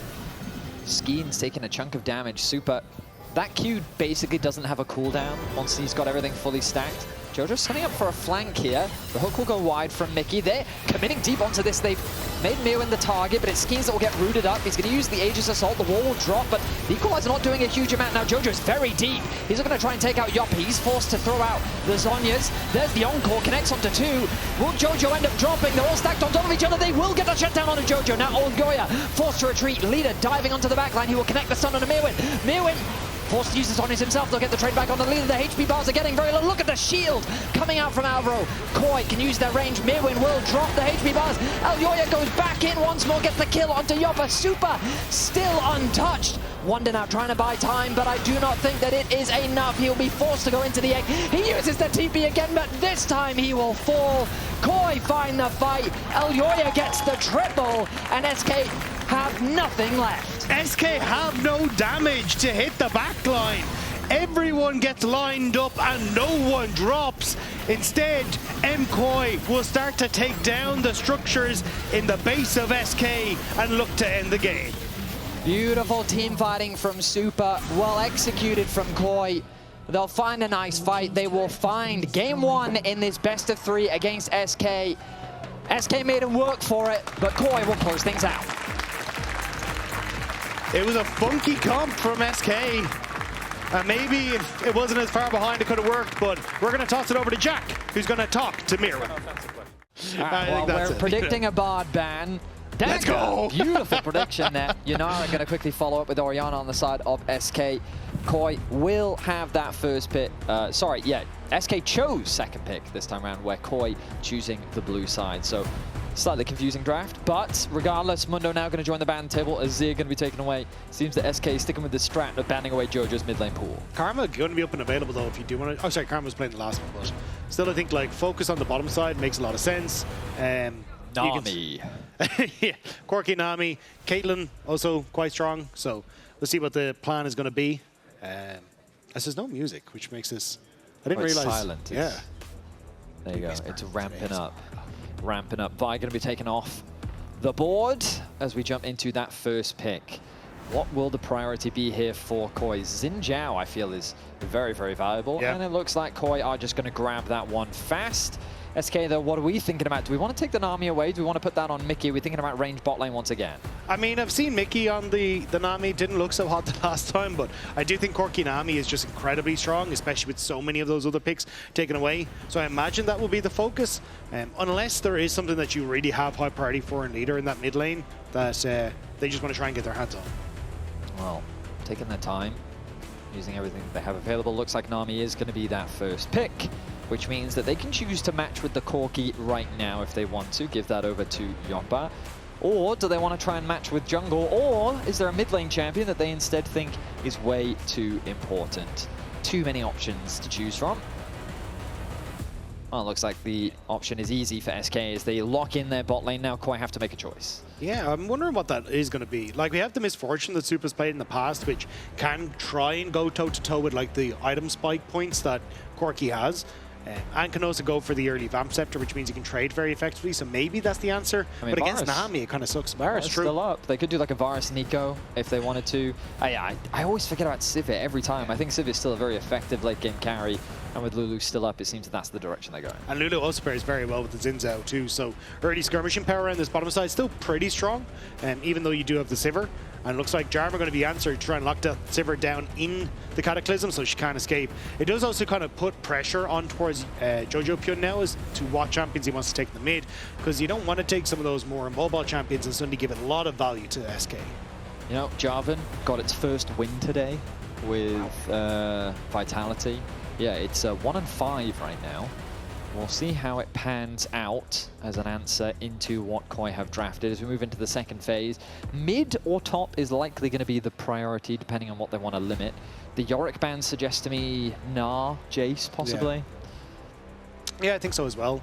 Skeanz taking a chunk of damage. Supa, that Q basically doesn't have a cooldown once he's got everything fully stacked. Jojo's setting up for a flank here. The hook will go wide from Mikyx. They're committing deep onto this. They've made Myrwn the target, but it's Skeanz that will get rooted up. He's going to use the Aegis Assault. The wall will drop, but the Equalizer not doing a huge amount. Now Jojo's very deep. He's going to try and take out Jopa. He's forced to throw out the Zhonyas. There's the Encore, connects onto 2. Will Jojo end up dropping? They're all stacked on top of each other. They will get the shutdown onto Jojo. Now Elyoya forced to retreat. Leader diving onto the backline. He will connect the stun onto Myrwn. Myrwn forced to use the Zhonyas himself. They'll get the trade back on the leader. The HP bars are getting very low. Look at the shield coming out from Alvaro. KOI can use their range. Myrwn will drop the HP bars. Elyoya goes back in once more, gets the kill onto Jopa. Supa still untouched. Wunder now trying to buy time, but I do not think that it is enough. He'll be forced to go into the egg. He uses the TP again, but this time he will fall. KOI find the fight. Elyoya gets the triple, and SK have nothing left. SK have no damage to hit the backline. Everyone gets lined up and no one drops. Instead, MKOI will start to take down the structures in the base of SK and look to end the game. Beautiful team fighting from Supa, well executed from KOI. They'll find a nice fight. They will find game 1 in this best of 3 against SK. SK made him work for it, but KOI will close things out. It was a funky comp from SK. And maybe if it wasn't as far behind, it could have worked, but we're going to toss it over to Jack, who's going to talk to Myrwn. Well, we're predicting a Bard ban. Dagda, let's go! Beautiful prediction there. Yunara going to quickly follow up with Orianna on the side of SK. KOI will have that first pick. SK chose second pick this time around, where KOI choosing the blue side. So slightly confusing draft, but regardless, Mundo now going to join the ban table. Azir going to be taken away. Seems that SK is sticking with the strat of banning away Jojo's mid lane pool. Karma going to be up and available though if you do want to. Oh, sorry, Karma's playing the last one, but still I think like focus on the bottom side makes a lot of sense. Nami. Yeah, Quirky Nami. Caitlyn also quite strong, so we'll see what the plan is going to be. As there's no music, which makes this. I didn't realize. Silent. Yeah. There you go. It's ramping up. Ramping up. Vi going to be taken off the board as we jump into that first pick. What will the priority be here for KOI? Xin Zhao, I feel, is very, very valuable. Yeah. And it looks like KOI are just going to grab that one fast. SK, though, what are we thinking about? Do we want to take the Nami away? Do we want to put that on Mikyx? We're thinking about range bot lane once again. I mean, I've seen Mickey on the Nami. Didn't look so hot the last time, but I do think Corki Nami is just incredibly strong, especially with so many of those other picks taken away. So I imagine that will be the focus, unless there is something that you really have high priority for in leader in that mid lane that they just want to try and get their hands on. Well, taking their time, using everything they have available. Looks like Nami is going to be that first pick, which means that they can choose to match with the Corki right now if they want to, give that over to Jopa. Or do they want to try and match with jungle? Or is there a mid lane champion that they instead think is way too important? Too many options to choose from. Well, it looks like the option is easy for SK as they lock in their bot lane. Now KOI have to make a choice. Yeah, I'm wondering what that is going to be. Like, we have the misfortune that Supa's played in the past, which can try and go toe-to-toe with, like, the item spike points that Corki has. And can also go for the early Vamp Scepter, which means you can trade very effectively, so maybe that's the answer. I mean, but against Nami, it kind of sucks. Varus still up. They could do like a Varus Nico if they wanted to. I always forget about Sivir every time. I think Sivir is still a very effective late game carry, and with Lulu still up, it seems that that's the direction they're going. And Lulu also pairs very well with the Xin Zhao too, so early skirmishing power on this bottom side is still pretty strong, even though you do have the Sivir. And it looks like Jarvan are going to be answered to try and lock the Sivir down in the Cataclysm so she can't escape. It does also kind of put pressure on towards Jojopyun now as to what champions he wants to take in the mid, because you don't want to take some of those more mobile champions and suddenly give it a lot of value to SK. You know, Jarvan got its first win today with Vitality. Yeah, it's 1-5 right now. We'll see how it pans out as an answer into what KOI have drafted as we move into the second phase. Mid or top is likely going to be the priority depending on what they want to limit. The Yorick ban suggests to me Gnar, Jace possibly. Yeah, I think so as well.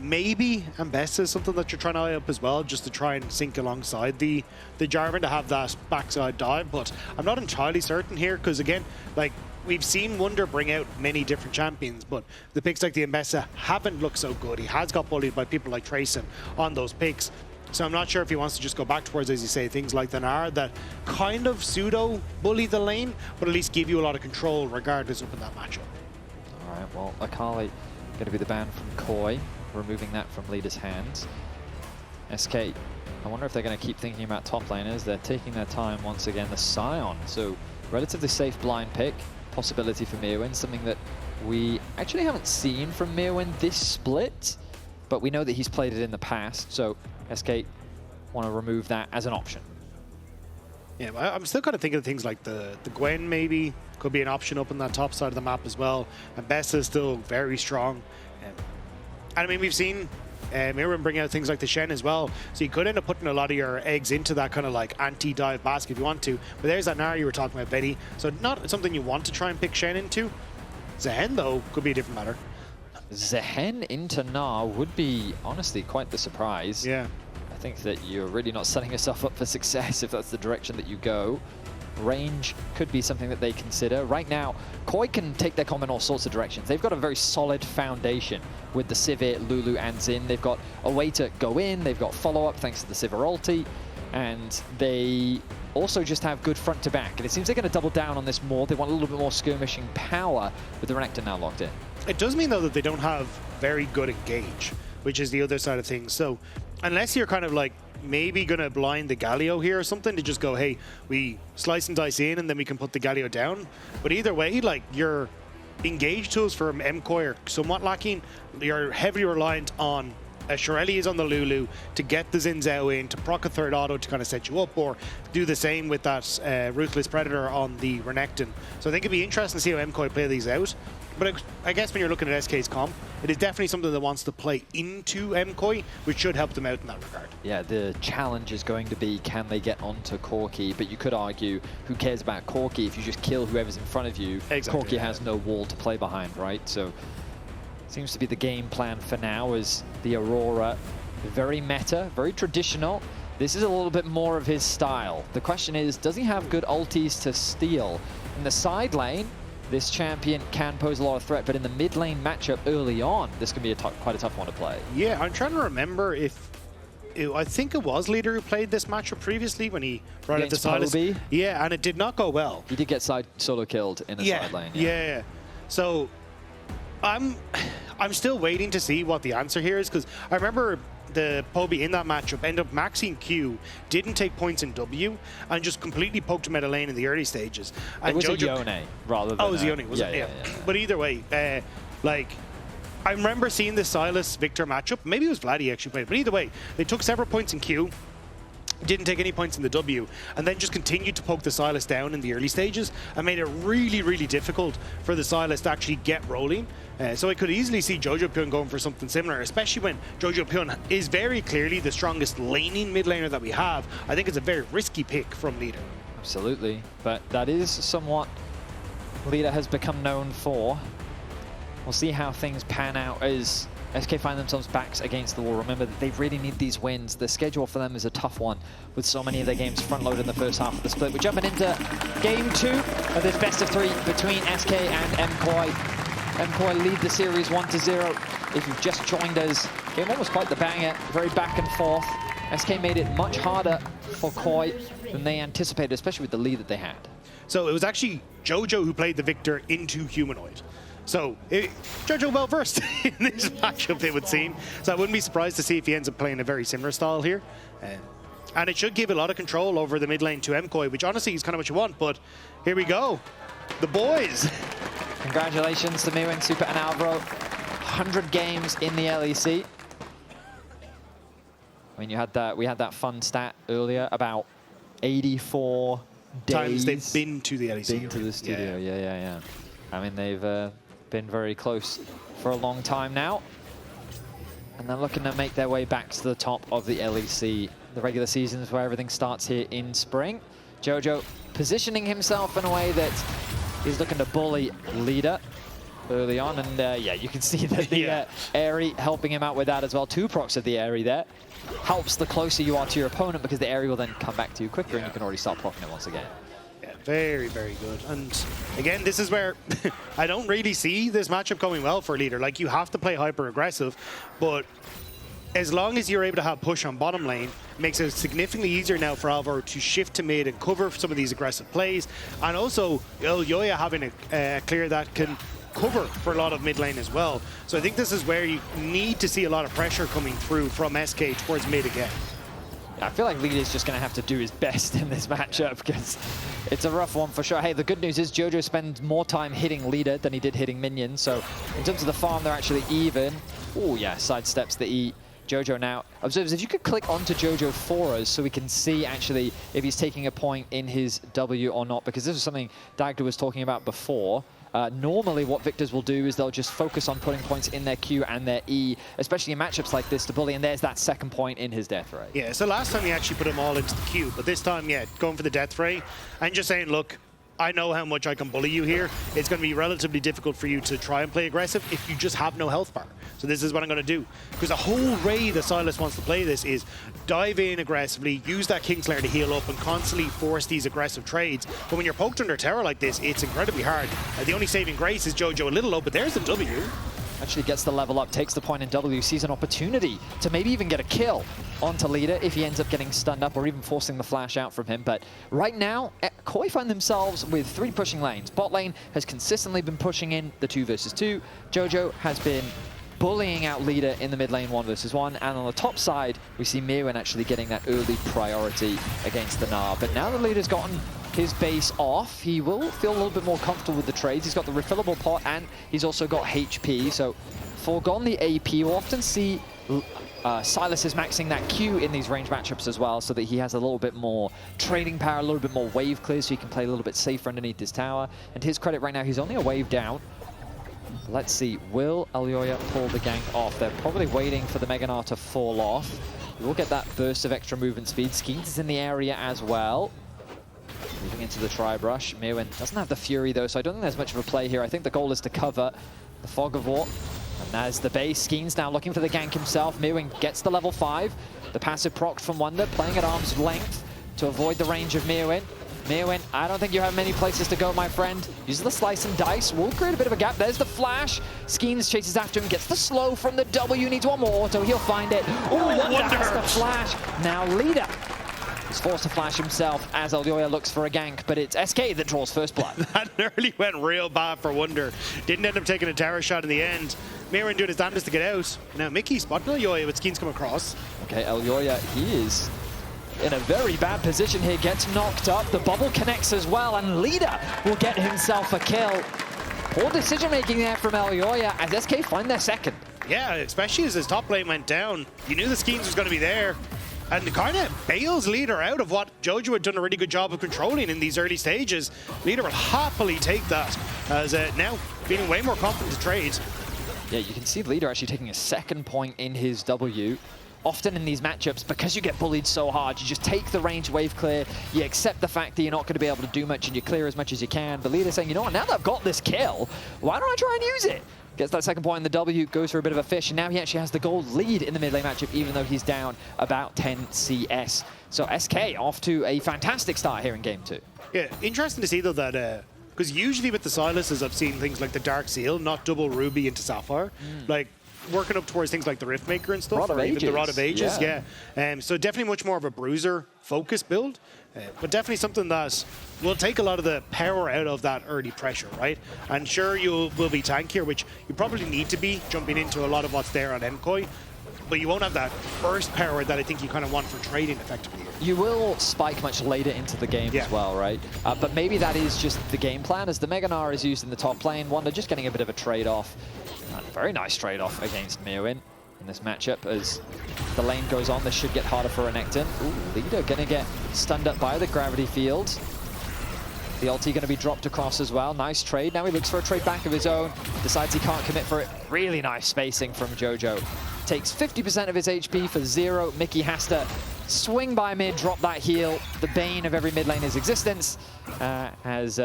Maybe Ambessa is something that you're trying to eye up as well, just to try and sync alongside the Jarvan to have that backside dive, but I'm not entirely certain here because again, like, we've seen Wunder bring out many different champions, but the picks like the Ambessa haven't looked so good. He has got bullied by people like Trayson on those picks. So I'm not sure if he wants to just go back towards, as you say, things like the Gnar that kind of pseudo-bully the lane, but at least give you a lot of control regardless up in that matchup. All right, well, Akali going to be the ban from KOI, removing that from leader's hands. SK, I wonder if they're going to keep thinking about top laners. They're taking their time once again. The Scion, so relatively safe blind pick. Possibility for Myrwn, something that we actually haven't seen from Myrwn this split, but we know that he's played it in the past, so SK want to remove that as an option. Yeah, I'm still kind of thinking of things like the Gwen maybe could be an option up on that top side of the map as well, and Bessa is still very strong. And I mean, we've seen Myrwn bring out things like the Shen as well, so you could end up putting a lot of your eggs into that kind of like anti-dive basket if you want to. But there's that Gnar you were talking about, Betty. So not something you want to try and pick Shen into. Zehen, though, could be a different matter. Zehen into Gnar would be, honestly, quite the surprise. Yeah. I think that you're really not setting yourself up for success if that's the direction that you go. Range could be something that they consider. Right now, KOI can take their combo in all sorts of directions. They've got a very solid foundation with the Sivir, Lulu, and Xin. They've got a way to go in. They've got follow-up thanks to the Sivir ulti. And they also just have good front to back. And it seems they're going to double down on this more. They want a little bit more skirmishing power with the Renekton now locked in. It does mean, though, that they don't have very good engage, which is the other side of things. So unless you're kind of like maybe going to blind the Galio here or something to just go, hey, we slice and dice in and then we can put the Galio down. But either way, like, your engage tools from MKOI are somewhat lacking. You're heavily reliant on Shirelli is on the Lulu to get the Xin Zhao in, to proc a third auto to kind of set you up, or do the same with that Ruthless Predator on the Renekton. So I think it'd be interesting to see how MKOI play these out. But I guess when you're looking at SK's comp, it is definitely something that wants to play into MKOI, which should help them out in that regard. Yeah, the challenge is going to be, can they get onto Corki? But you could argue, who cares about Corki if you just kill whoever's in front of you? Exactly, Corki has no wall to play behind, right? So seems to be the game plan for now as the Aurora, very meta, very traditional. This is a little bit more of his style. The question is, does he have good ultis to steal? In the side lane, this champion can pose a lot of threat, but in the mid lane matchup early on, this can be quite a tough one to play. Yeah, I'm trying to remember if I think it was Leader who played this matchup previously when he brought out the Silas. Yeah, and it did not go well. He did get solo killed in the side lane. Yeah. So I'm still waiting to see what the answer here is, because I remember the Poby in that matchup ended up maxing Q, didn't take points in W, and just completely poked him out of lane in the early stages. And it was Jojo, a Yone rather than... Oh, it was a Yone, was it? Yeah. But either way, like, I remember seeing the Sylas-Victor matchup. Maybe it was Vladdy actually played, but either way, they took several points in Q, didn't take any points in the W, and then just continued to poke the Sylas down in the early stages and made it really, really difficult for the Sylas to actually get rolling. So I could easily see Jojopyun going for something similar, especially when Jojopyun is very clearly the strongest laning mid laner that we have. I think it's a very risky pick from Leader. Absolutely, but that is somewhat Leader has become known for. We'll see how things pan out as SK find themselves backs against the wall. Remember that they really need these wins. The schedule for them is a tough one with so many of their games front-loaded in the first half of the split. We're jumping into game 2 of this best of 3 between SK and MKOI. MKOI lead the series 1-0. If you've just joined us, game 1 was quite the banger, very back and forth. SK made it much harder for KOI than they anticipated, especially with the lead that they had. So it was actually Jojo who played the Victor into Humanoid. So Jojo well versed in this matchup, it would seem. So I wouldn't be surprised to see if he ends up playing a very similar style here. And it should give a lot of control over the mid lane to MKOI, which honestly is kind of what you want. But here we go, the boys. Congratulations to Myrwn, Supa, and Alvaro. 100 games in the LEC. I mean, we had that fun stat earlier about 84 days. Times they've been to the LEC. Been to the studio, yeah. I mean, they've been very close for a long time now. And they're looking to make their way back to the top of the LEC. The regular seasons where everything starts here in spring. Jojo positioning himself in a way that is looking to bully Leader early on. And yeah, you can see that the Airy helping him out with that as well. 2 procs of the Airy there. Helps the closer you are to your opponent because the Airy will then come back to you quicker and you can already start proccing it once again. Very, very good. And again, this is where I don't really see this matchup going well for Leader. Like, you have to play hyper aggressive, but as long as you're able to have push on bottom lane, it makes it significantly easier now for Alvaro to shift to mid and cover some of these aggressive plays. And also, Elyoya having a clear that can cover for a lot of mid lane as well. So I think this is where you need to see a lot of pressure coming through from SK towards mid again. I feel like Leader's just going to have to do his best in this matchup because it's a rough one for sure. Hey, the good news is Jojo spends more time hitting Leader than he did hitting minions. So in terms of the farm, they're actually even. Oh, yeah, sidesteps the E. Jojo now. Observers, if you could click onto Jojo for us so we can see actually if he's taking a point in his W or not, because this is something Dagda was talking about before. Normally what Victors will do is they'll just focus on putting points in their Q and their E, especially in matchups like this to bully, and there's that second point in his death ray. Yeah, so last time he actually put them all into the Q, but this time, yeah, going for the death ray and just saying, look, I know how much I can bully you here. It's going to be relatively difficult for you to try and play aggressive if you just have no health bar. So this is what I'm going to do. Because the whole way that Sylas wants to play this is dive in aggressively, use that Kingslayer to heal up and constantly force these aggressive trades. But when you're poked under tower like this, it's incredibly hard. The only saving grace is Jojo a little low, but there's the W. Actually gets the level up, takes the point in W, sees an opportunity to maybe even get a kill onto Leader if he ends up getting stunned up or even forcing the flash out from him. But right now, KOI find themselves with 3 pushing lanes. Bot lane has consistently been pushing in the 2 versus 2. Jojo has been bullying out Leader in the mid lane 1 versus 1. And on the top side, we see Myrwn actually getting that early priority against the Gnar. But now that Leader's gotten his base off, he will feel a little bit more comfortable with the trades. He's got the refillable pot and he's also got HP. So foregone the AP, we'll often see Sylas is maxing that Q in these range matchups as well, so that he has a little bit more trading power, a little bit more wave clear, so he can play a little bit safer underneath his tower. And to his credit right now, he's only a wave down. Let's see, will Elyoya pull the gank off? They're probably waiting for the Mega Gnar to fall off. We'll get that burst of extra movement speed. Skeanz is in the area as well. Moving into the tri-brush. Myrwn doesn't have the Fury though, so I don't think there's much of a play here. I think the goal is to cover the Fog of War. And there's the base. Skeanz now looking for the gank himself. Myrwn gets the level 5. The passive proc from Wunder, playing at arm's length to avoid the range of Myrwn. Myrwn, I don't think you have many places to go, my friend. Uses the slice and dice, will create a bit of a gap. There's the flash. Skeanz chases after him, gets the slow from the W, needs one more auto, he'll find it. Oh, Wunder has the flash. Now Leader He's forced to flash himself as Elyoya looks for a gank, but it's SK that draws first blood. That nearly went real bad for Wunder. Didn't end up taking a tower shot in the end. Myrwn doing his damnedest to get out. Now Mikyx spotting Elyoya with Skeanz come across. Okay, Elyoya, he is in a very bad position here, gets knocked up. The bubble connects as well, and Leader will get himself a kill. Poor decision making there from Elyoya as SK find their second. Yeah, especially as his top lane went down. You knew the Skeanz was going to be there. And kind of bails Leader out of what Jojo had done a really good job of controlling in these early stages. Leader will happily take that as now feeling way more confident to trade. Yeah, you can see Leader actually taking a second point in his W. Often in these matchups, because you get bullied so hard, you just take the range wave clear, you accept the fact that you're not going to be able to do much and you clear as much as you can. But Leader's saying, you know what, now that I've got this kill, why don't I try and use it? Gets that second point in the W, goes for a bit of a fish, and now he actually has the gold lead in the mid lane matchup, even though he's down about 10 CS. So SK off to a fantastic start here in Game 2. Yeah, interesting to see though that, because usually with the Silas's I've seen things like the Dark Seal, not double Ruby into Sapphire. Like, working up towards things like the Riftmaker and stuff, or even the Rod of Ages, yeah. So definitely much more of a bruiser focus build, but definitely something that will take a lot of the power out of that early pressure, right? And sure, you will be tankier, which you probably need to be, jumping into a lot of what's there on MKOI, but you won't have that burst power that I think you kind of want for trading effectively. You will spike much later into the game as well, right? But maybe that is just the game plan, as the Mega Gnar is used in the top lane. Wunder just getting a bit of a trade-off. Very nice trade-off against Myrwn in this matchup. As the lane goes on, this should get harder for Renekton. Ooh, Leader gonna get stunned up by the gravity field. The ulti gonna be dropped across as well. Nice trade. Now he looks for a trade back of his own. Decides he can't commit for it. Really nice spacing from Jojo. Takes 50% of his HP for 0. Mikyx has to swing by mid, drop that heal. The bane of every mid laner's existence, as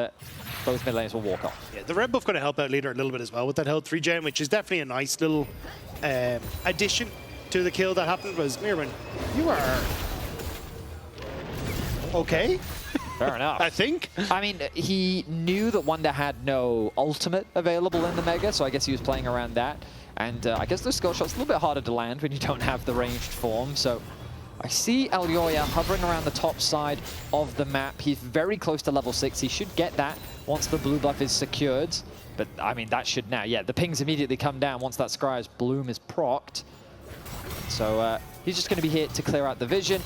both mid laners will walk off. Yeah, the red buff going to help out Leader a little bit as well with that health 3 gem, which is definitely a nice little addition to the kill that happened. Was Myrwn, you are okay. Fair enough. I think. I mean, he knew that Wunder had no ultimate available in the Mega, so I guess he was playing around that. And I guess those skill shots a little bit harder to land when you don't have the ranged form. So I see Elyoya hovering around the top side of the map. He's very close to level 6. He should get that once the blue buff is secured. But, I mean, that should now, yeah, the pings immediately come down once that Scry's bloom is procced. So he's just going to be here to clear out the vision,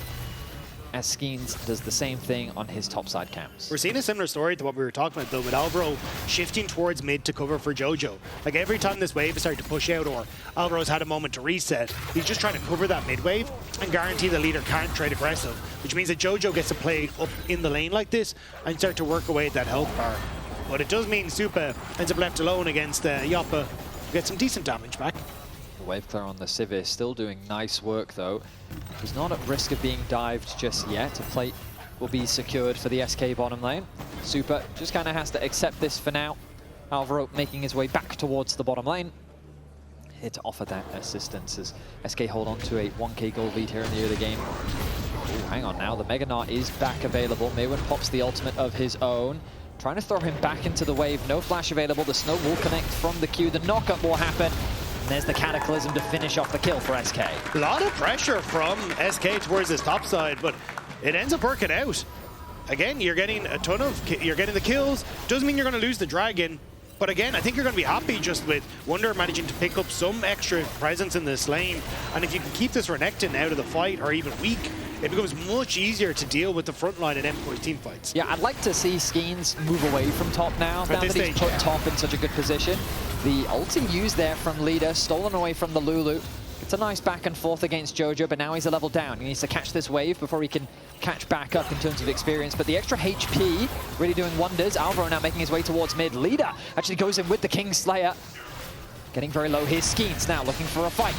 as Skeanz does the same thing on his topside camps. We're seeing a similar story to what we were talking about, though, with Alvaro shifting towards mid to cover for Jojo. Like, every time this wave is starting to push out, or Alvaro's had a moment to reset, he's just trying to cover that mid wave and guarantee the Leader can't trade aggressive, which means that Jojo gets to play up in the lane like this and start to work away at that health bar. But it does mean Supa ends up left alone against Jopa, who gets some decent damage back. Wave clear on the Sivir, still doing nice work though. He's not at risk of being dived just yet. A plate will be secured for the SK bottom lane. Supa just kind of has to accept this for now. Alvaro making his way back towards the bottom lane. Here to offer that assistance as SK hold on to a 1k gold lead here in the early game. Ooh, hang on now, the Mega Gnar is back available. Myrwn pops the ultimate of his own. Trying to throw him back into the wave. No flash available. The snow will connect from the Q. The knockup will happen. There's the Cataclysm to finish off the kill for SK. A lot of pressure from SK towards this top side, but it ends up working out. Again, you're getting a ton of, you're getting the kills. Doesn't mean you're going to lose the dragon, but again, I think you're going to be happy just with Wunder managing to pick up some extra presence in this lane. And if you can keep this Renekton out of the fight, or even weak, it becomes much easier to deal with the front line in MKOI's team fights. Yeah, I'd like to see Skeanz move away from top now that he's put top in such a good position. The ulti used there from Leader, stolen away from the Lulu. It's a nice back and forth against Jojo, but now he's a level down. He needs to catch this wave before he can catch back up in terms of experience. But the extra HP really doing wonders. Alvaro now making his way towards mid. Leader actually goes in with the Kingslayer. Getting very low here. Skeanz now looking for a fight.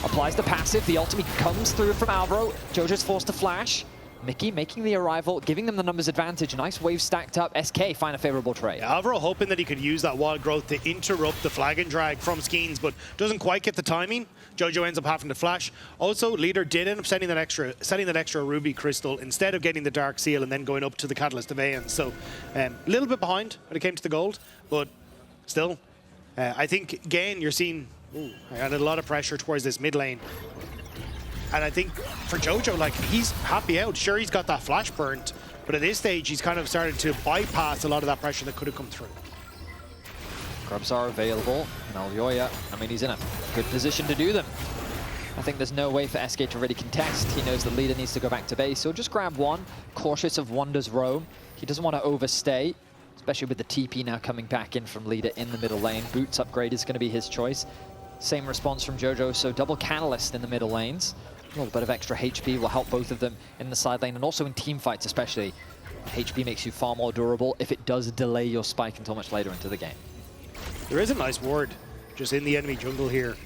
Applies the passive. The ultimate comes through from Alvaro. Jojo's forced to flash. Mikyx making the arrival, giving them the numbers advantage. Nice wave stacked up. SK find a favorable trade. Yeah, Alvaro hoping that he could use that wild growth to interrupt the flag and drag from Skeanz, but doesn't quite get the timing. Jojo ends up having to flash. Also, Leader did end up setting that extra ruby crystal instead of getting the dark seal and then going up to the Catalyst of Aeon. So a little bit behind when it came to the gold, but still, I think again you're seeing I added a lot of pressure towards this mid lane. And I think for Jojo, like, he's happy out. Sure, he's got that flash burnt, but at this stage, he's kind of started to bypass a lot of that pressure that could have come through. Grubs are available, and Elyoya, I mean, he's in a good position to do them. I think there's no way for SK to really contest. He knows the leader needs to go back to base. He'll just grab one, cautious of Wunder's roam. He doesn't want to overstay, especially with the TP now coming back in from leader in the middle lane. Boots upgrade is going to be his choice. Same response from Jojo, so double Analyst in the middle lanes. A little bit of extra HP will help both of them in the side lane, and also in team fights especially. HP makes you far more durable if it does delay your spike until much later into the game. There is a nice ward just in the enemy jungle here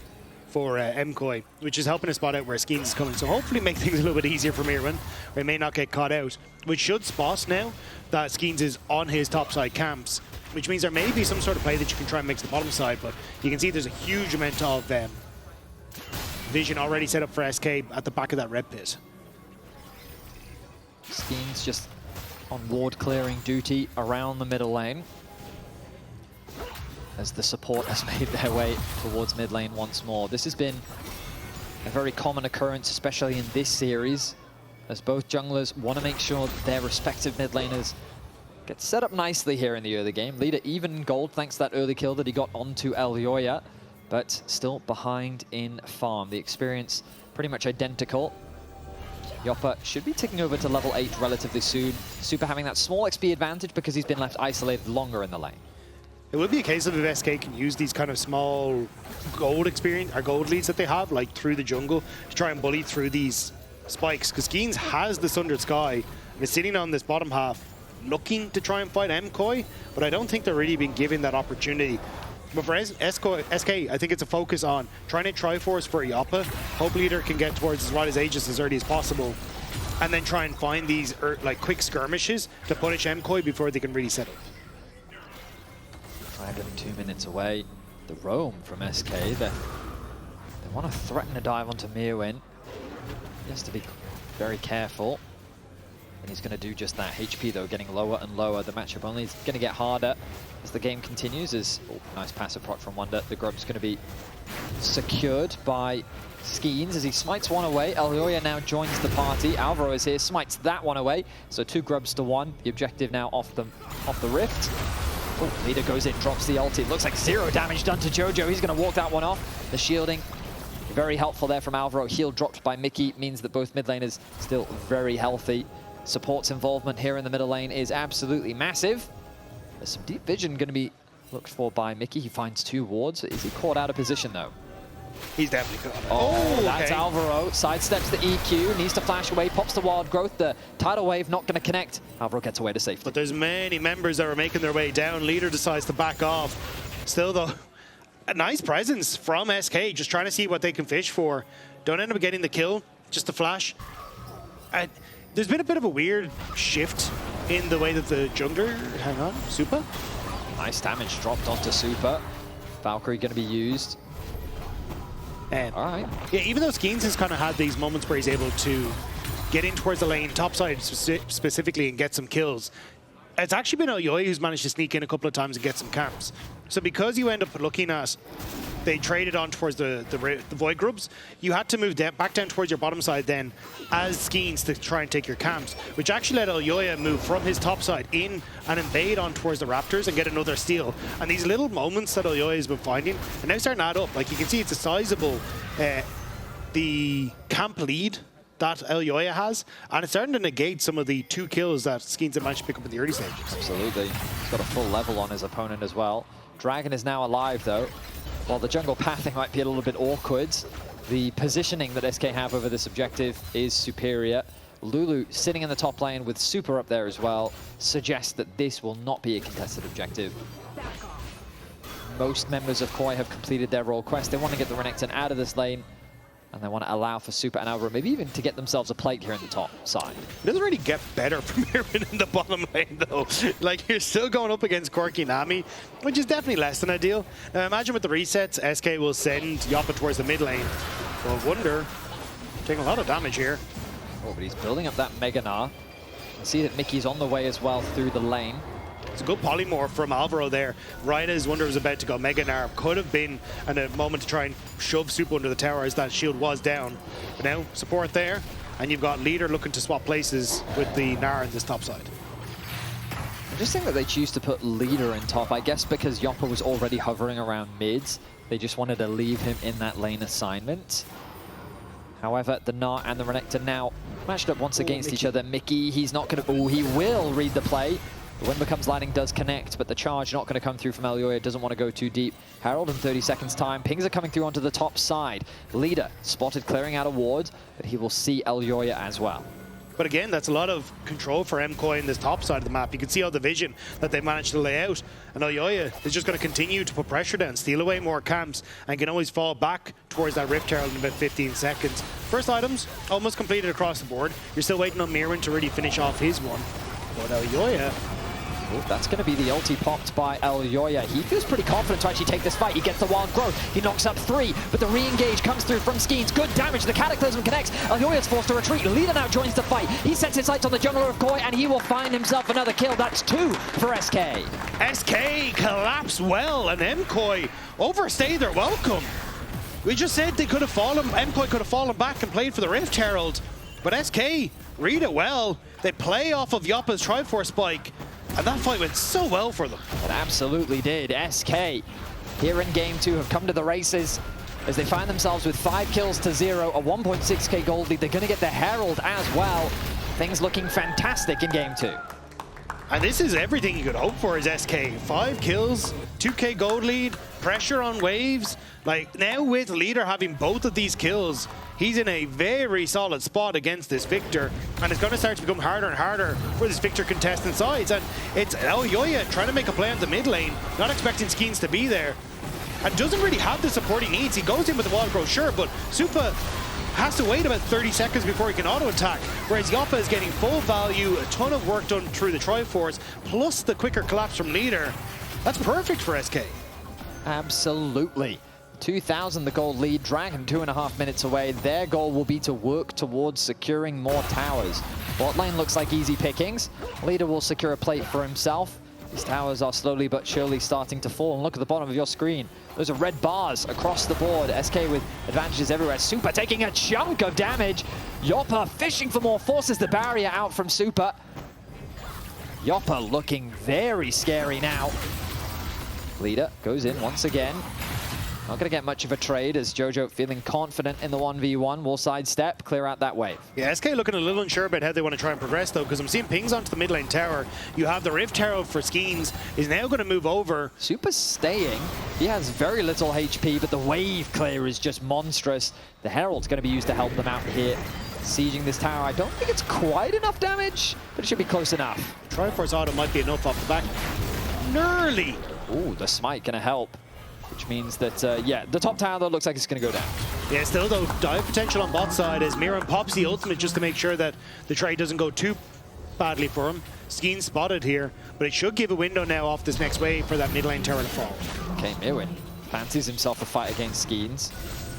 for MKOI, which is helping us spot out where Skeanz is coming. So hopefully make things a little bit easier for Myrwn, where he may not get caught out, which should spot now that Skeanz is on his topside camps, which means there may be some sort of play that you can try and mix the bottom side, but you can see there's a huge amount of vision already set up for SK at the back of that red pit. Skeanz just on ward clearing duty around the middle lane, as the support has made their way towards mid lane once more. This has been a very common occurrence, especially in this series, as both junglers want to make sure their respective mid laners get set up nicely here in the early game. Leader even gold thanks to that early kill that he got onto Elyoya, but still behind in farm. The experience pretty much identical. Jopa should be ticking over to level 8 relatively soon. Supa having that small XP advantage because he's been left isolated longer in the lane. It would be a case of if SK can use these kind of small gold experience, or gold leads that they have, like through the jungle, to try and bully through these spikes. Because Skeanz has the Sundered Sky and is sitting on this bottom half, looking to try and fight MKOI, but I don't think they're really being given that opportunity. But for SK, I think it's a focus on trying to Triforce for Jopa. Hope leader can get towards as wide as Aegis as early as possible, and then try and find these like quick skirmishes to punish MKOI before they can really set up. Dragon 2 minutes away. The roam from SK. They want to threaten a dive onto Myrwn. He has to be very careful. And he's going to do just that. HP, though, getting lower and lower. The matchup only is going to get harder as the game continues. Nice passive proc from Wunder. The Grub's going to be secured by Skeanz as he smites one away. Elyoya now joins the party. Alvaro is here, smites that one away. So 2 Grubs to 1. The objective now off the rift. Oh, leader goes in, drops the ulti. Looks like 0 damage done to Jojo. He's going to walk that one off. The shielding, very helpful there from Alvaro. Heal dropped by Mikyx means that both mid laners still very healthy. Support's involvement here in the middle lane is absolutely massive. There's some deep vision going to be looked for by Mikyx. He finds 2 wards. Is he caught out of position, though? He's definitely caught. Oh, that's okay. Alvaro. Sidesteps the EQ, needs to flash away, pops the wild growth. The tidal wave not going to connect. Alvaro gets away to safety. But there's many members that are making their way down. Leader decides to back off. Still, though, a nice presence from SK, just trying to see what they can fish for. Don't end up getting the kill, just a flash. There's been a bit of a weird shift in the way that the jungler, hang on, Supa? Nice damage dropped onto Supa. Valkyrie going to be used. All right. Yeah, even though Skeanz has kind of had these moments where he's able to get in towards the lane, topside specifically, and get some kills, it's actually been Elyoya who's managed to sneak in a couple of times and get some camps. So because you end up looking at, they traded on towards the Void Grubs, you had to move back down towards your bottom side then as Skeanz to try and take your camps, which actually let Elyoya move from his top side in and invade on towards the Raptors and get another steal. And these little moments that Elyoya has been finding are now starting to add up. Like you can see it's a sizable, the camp lead that Elyoya has, and it's starting to negate some of the 2 kills that Skeanz had managed to pick up in the early stages. Absolutely. He's got a full level on his opponent as well. Dragon is now alive, though. While the jungle pathing might be a little bit awkward, the positioning that SK have over this objective is superior. Lulu sitting in the top lane with Supa up there as well suggests that this will not be a contested objective. Most members of KOI have completed their role quest. They want to get the Renekton out of this lane, and they want to allow for Supa and Alvaro, maybe even to get themselves a plate here in the top side. It doesn't really get better from Myrwn in the bottom lane, though. Like, you're still going up against Corki Nami, which is definitely less than ideal. Now, imagine with the resets, SK will send Jopa towards the mid lane. Well, Wunder taking a lot of damage here. Oh, but he's building up that Mega Gnar. You see that Mickey's on the way as well through the lane. It's a good polymorph from Alvaro there. Right as Wunder was about to go Mega Narb. Could have been a moment to try and shove Supa under the tower as that shield was down. But now, support there. And you've got Leader looking to swap places with the Gnar in this top side. I just think that they choose to put Leader in top. I guess because Jopa was already hovering around mids, they just wanted to leave him in that lane assignment. However, the Gnar and the Renekton now matched up once against each other. Mikyx, he's not going to... Oh, he will read the play. The Wind Becomes Lightning does connect, but the charge not going to come through from Elyoya. Doesn't want to go too deep. Herald in 30 seconds time. Pings are coming through onto the top side. Leader spotted clearing out a ward, but he will see Elyoya as well. But again, that's a lot of control for MKOI in this top side of the map. You can see all the vision that they managed to lay out. And Elyoya is just going to continue to put pressure down, steal away more camps, and can always fall back towards that Rift Herald in about 15 seconds. First items, almost completed across the board. You're still waiting on Myrwn to really finish off his one. But Elyoya... Oh, that's going to be the ulti popped by Elyoya. He feels pretty confident to actually take this fight. He gets the wild growth. He knocks up 3, but the re-engage comes through from Skeanz. Good damage. The Cataclysm connects. Elyoya's forced to retreat. Leader now joins the fight. He sets his sights on the jungler of KOI, and he will find himself another kill. That's 2 for SK. SK collapsed well, and MKOI overstayed their welcome. We just said they could have fallen. MKOI could have fallen back and played for the Rift Herald, but SK read it well. They play off of Jopa's Triforce spike. And that fight went so well for them. It absolutely did. SK here in game 2 have come to the races as they find themselves with 5 kills to 0, a 1.6k gold lead. They're going to get the Herald as well. Things looking fantastic in game 2. And this is everything you could hope for as SK. 5 kills, 2k gold lead, pressure on waves. Like now with Leader having both of these kills, he's in a very solid spot against this Victor, and it's going to start to become harder and harder for this Victor contestant sides. And it's Elyoya trying to make a play on the mid lane, not expecting Skeanz to be there, and doesn't really have the support he needs. He goes in with the wall growth, sure, but Supa has to wait about 30 seconds before he can auto-attack, whereas Jopa is getting full value, a ton of work done through the Triforce, plus the quicker collapse from Leader. That's perfect for SK. Absolutely. 2,000 the gold lead, Dragon 2.5 minutes away. Their goal will be to work towards securing more towers. Bot lane looks like easy pickings. Leader will secure a plate for himself. These towers are slowly but surely starting to fall. And look at the bottom of your screen. Those are red bars across the board. SK with advantages everywhere. Supa taking a chunk of damage. Jopa fishing for more, forces the barrier out from Supa. Jopa looking very scary now. Leader goes in once again. Not going to get much of a trade as Jojo feeling confident in the 1v1. Will sidestep, clear out that wave. Yeah, SK looking a little unsure about how they want to try and progress though, because I'm seeing pings onto the mid lane tower. You have the Rift Herald for Skeanz, is now going to move over. Supa's staying. He has very little HP, but the wave clear is just monstrous. The Herald's going to be used to help them out here. Sieging this tower, I don't think it's quite enough damage, but it should be close enough. Triforce auto might be enough off the back. Nearly. Ooh, the smite going to help. Which means that, yeah, the top tower, though, looks like it's going to go down. Yeah, still, though, dive potential on bot side as Myrwn pops the ultimate just to make sure that the trade doesn't go too badly for him. Skeanz spotted here, but it should give a window now off this next wave for that mid lane tower to fall. Okay, Myrwn fancies himself a fight against Skeanz.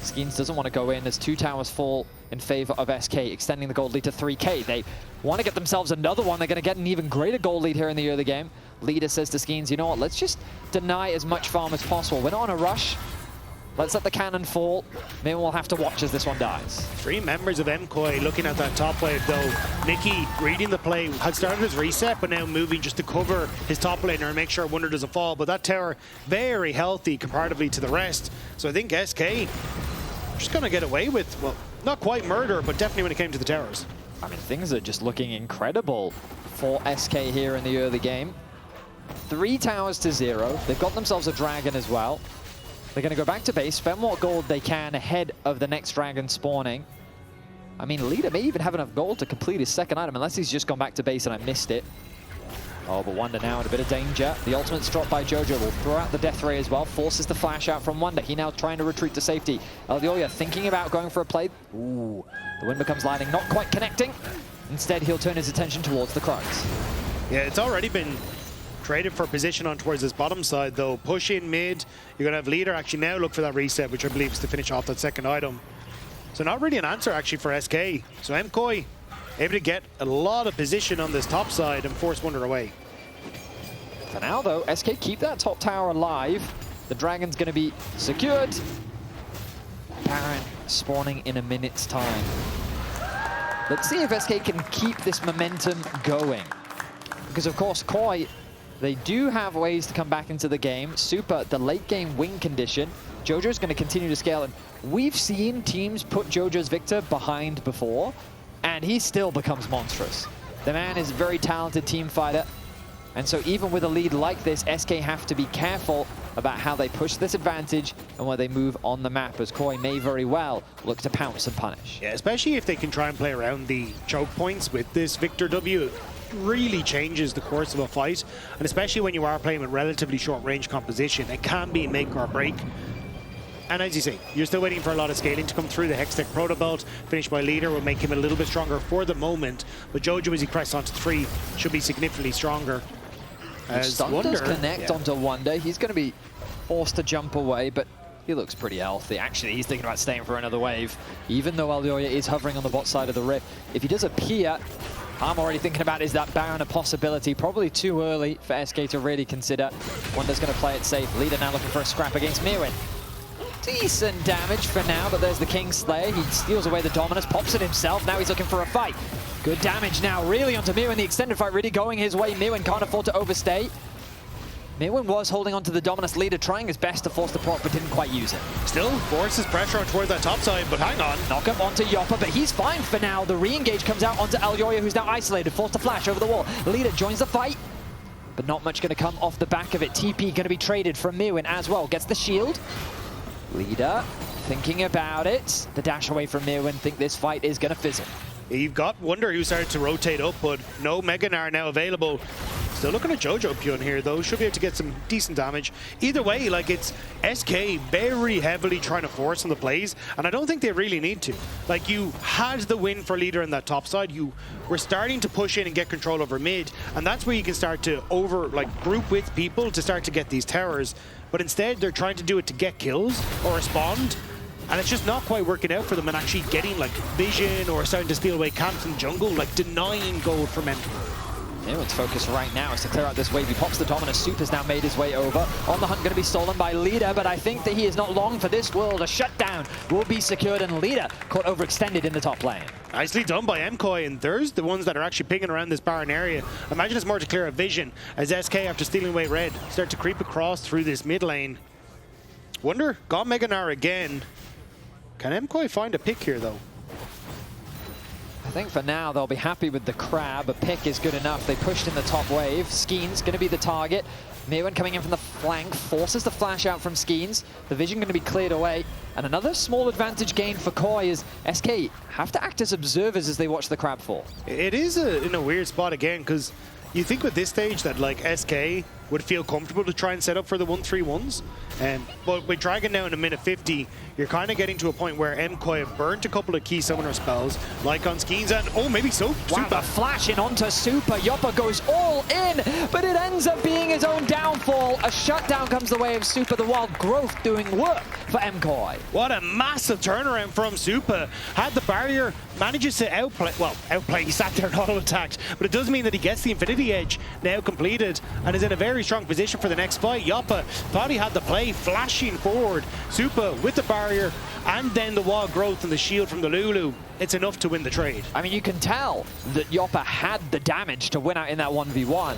Skeanz doesn't want to go in as 2 towers fall in favor of SK, extending the gold lead to 3k. They want to get themselves another one. They're going to get an even greater gold lead here in the early game. Leader says to Skeanz, you know what, let's just deny as much farm as possible. We're not on a rush. Let's let the cannon fall. Maybe we'll have to watch as this one dies. 3 members of MKOI looking at that top wave though. Mikyx reading the play, had started his reset, but now moving just to cover his top laner and make sure Wunder doesn't fall. But that tower, very healthy comparatively to the rest. So I think SK just going to get away with, well, not quite murder, but definitely when it came to the towers. I mean, things are just looking incredible for SK here in the early game. 3 towers to 0. They've got themselves a dragon as well. They're going to go back to base, spend what gold they can ahead of the next dragon spawning. I mean, Leader may even have enough gold to complete his second item, unless he's just gone back to base and I missed it. Oh, but Wunder now in a bit of danger. The ultimate's dropped by Jojo. Will throw out the death ray as well. Forces the flash out from Wunder. He now trying to retreat to safety. Elyoya thinking about going for a play. Ooh, the Wind Becomes Lightning, not quite connecting. Instead, he'll turn his attention towards the Krugs. Yeah, it's already been traded for position on towards this bottom side though. Push in mid. You're going to have Leader actually now look for that reset, which I believe is to finish off that second item. So not really an answer actually for SK. So MKOI able to get a lot of position on this top side and force Wunder away. For now, though, SK keep that top tower alive. The Dragon's going to be secured. Baron spawning in a minute's time. Let's see if SK can keep this momentum going. Because, of course, KOI, they do have ways to come back into the game. Supa, the late game win condition. Jojo's going to continue to scale. And we've seen teams put Jojo's Victor behind before, and he still becomes monstrous. The man is a very talented team fighter. And so even with a lead like this, SK have to be careful about how they push this advantage and where they move on the map, as KOI may very well look to pounce and punish. Yeah, especially if they can try and play around the choke points with this Victor W. It really changes the course of a fight. And especially when you are playing with relatively short range composition, it can be make or break. And as you say, you're still waiting for a lot of scaling to come through. The Hextech Proto Belt, finished by Leader, will make him a little bit stronger for the moment. But Jojo, as he crests onto 3, should be significantly stronger. As Wunder does connect yeah. onto Wunder. He's going to be forced to jump away, but he looks pretty healthy. Actually, he's thinking about staying for another wave, even though Elyoya is hovering on the bot side of the Rift. If he does appear, I'm already thinking about, is that Baron a possibility? Probably too early for SK to really consider. Wunder's going to play it safe. Leader now looking for a scrap against Myrwn. Decent damage for now, but there's the Kingslayer. He steals away the Dominus, pops it himself. Now he's looking for a fight. Good damage now, really onto Myrwn. The extended fight really going his way. Myrwn can't afford to overstay. Myrwn was holding onto the Dominus. Leader, trying his best to force the proc, but didn't quite use it. Still forces pressure on towards that top side, but hang on. Knock up onto Jopa, but he's fine for now. The re-engage comes out onto Elyoya, who's now isolated, forced to flash over the wall. Leader joins the fight, but not much going to come off the back of it. TP going to be traded from Myrwn as well. Gets the shield. Leader thinking about it. The dash away from Myrwn, think this fight is going to fizzle. You've got Wunder who started to rotate up, but no Mega Gnar now available. Still looking at Jojopyun here, though. Should be able to get some decent damage. Either way, like, it's SK very heavily trying to force on the plays, and I don't think they really need to. Like, you had the win for Leader in that top side. You were starting to push in and get control over mid, and that's where you can start to group with people to start to get these towers. But instead, they're trying to do it to get kills or respond. And it's just not quite working out for them and actually getting like vision or starting to steal away camps in the jungle, like denying gold from Myrwn. Myrwn's focus right now is to clear out this wave. He pops the Dominus. Supa's now made his way over. On the hunt, going to be stolen by Leader, but I think that he is not long for this world. A shutdown will be secured, and Leader caught overextended in the top lane. Nicely done by MKOI, and there's the ones that are actually picking around this Baron area. Imagine it's more to clear a vision as SK, after stealing away red, start to creep across through this mid lane. Wunder got Mega Gnar again. Can MKOI find a pick here, though? I think for now they'll be happy with the crab. A pick is good enough. They pushed in the top wave. Skeanz going to be the target. Myrwn coming in from the flank, forces the flash out from Skeanz. The vision going to be cleared away. And another small advantage gained for KOI is SK have to act as observers as they watch the crab fall. It is in a weird spot again, because you think with this stage that like SK would feel comfortable to try and set up for the 1-3-1s. But with Dragon now in a minute 50, you're kind of getting to a point where MKOI have burnt a couple of key summoner spells, like on Skeanz and, oh, maybe so. Wow, the flash in onto Supa. Jopa goes all in, but it ends up being his own downfall. A shutdown comes the way of Supa, the wild growth doing work for MKOI. What a massive turnaround from Supa. Had the barrier, manages to outplay, he sat there and auto-attacked, but it does mean that he gets the Infinity Edge now completed and is in a very strong position for the next fight. Jopa thought he had the play, flashing forward. Supa with the barrier and then the wild growth and the shield from the Lulu. It's enough to win the trade. I mean, you can tell that Jopa had the damage to win out in that 1v1,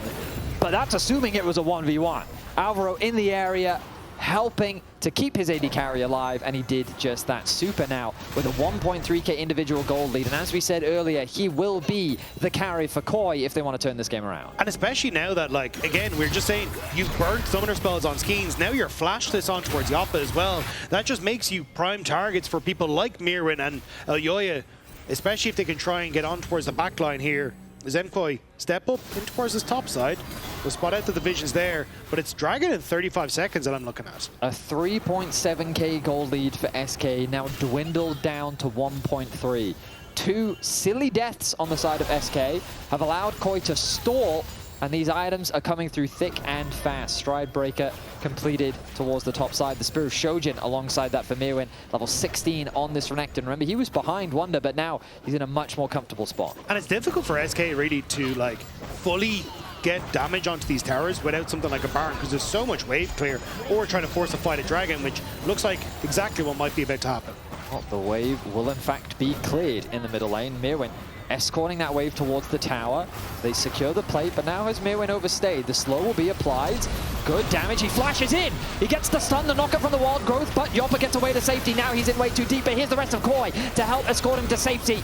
but that's assuming it was a 1v1. Alvaro in the area, helping to keep his AD carry alive, and he did just that. Supa now with a 1.3k individual gold lead, and as we said earlier, he will be the carry for KOI if they want to turn this game around. And especially now that, like, again, we're just saying you've burnt summoner spells on Skeanz, now you're flashed this on towards Jopa as well. That just makes you prime targets for people like Myrwn and Elyoya, especially if they can try and get on towards the backline here. Does MKOI step up in towards his top side? We'll spot out the divisions there, but it's Dragon in 35 seconds that I'm looking at. A 3.7k gold lead for SK, now dwindled down to 1.3. Two silly deaths on the side of SK have allowed KOI to stall, and these items are coming through thick and fast. Stride Breaker completed towards the top side. The Spear of Sjojopyun alongside that for Myrwn. Level 16 on this Renekton. Remember, he was behind Wunder, but now he's in a much more comfortable spot. And it's difficult for SK really to like fully get damage onto these towers without something like a Baron, because there's so much wave clear, or trying to force a fight a Dragon, which looks like exactly what might be about to happen. Well, the wave will in fact be cleared in the middle lane. Myrwn escorting that wave towards the tower. They secure the plate, but now has Myrwn overstayed, the slow will be applied. Good damage, he flashes in! He gets the stun, the knocker from the wild growth, but Jopa gets away to safety. Now he's in way too deep, but here's the rest of KOI to help escort him to safety.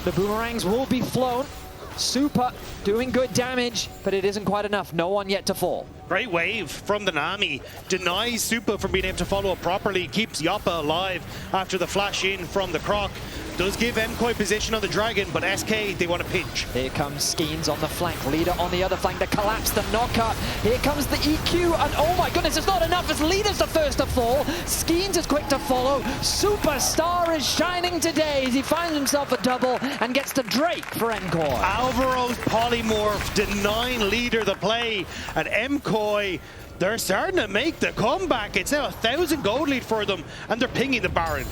The boomerangs will be flown. Supa doing good damage, but it isn't quite enough. No one yet to fall. Great wave from the Nami. Denies Supa from being able to follow up properly. Keeps Jopa alive after the flash in from the Croc. Does give MKOI position on the Dragon, but SK, they want to pinch. Here comes Skeanz on the flank. Leader on the other flank. The collapse, the knocker. Here comes the EQ, and oh my goodness, it's not enough as Leader's the first to fall. Skeanz is quick to follow. Superstar is shining today as he finds himself a double and gets to Drake for MKOI. Alvaro's polymorph denying Leader the play, and MKOI, they're starting to make the comeback. It's now 1,000 gold lead for them, and they're pinging the Baron.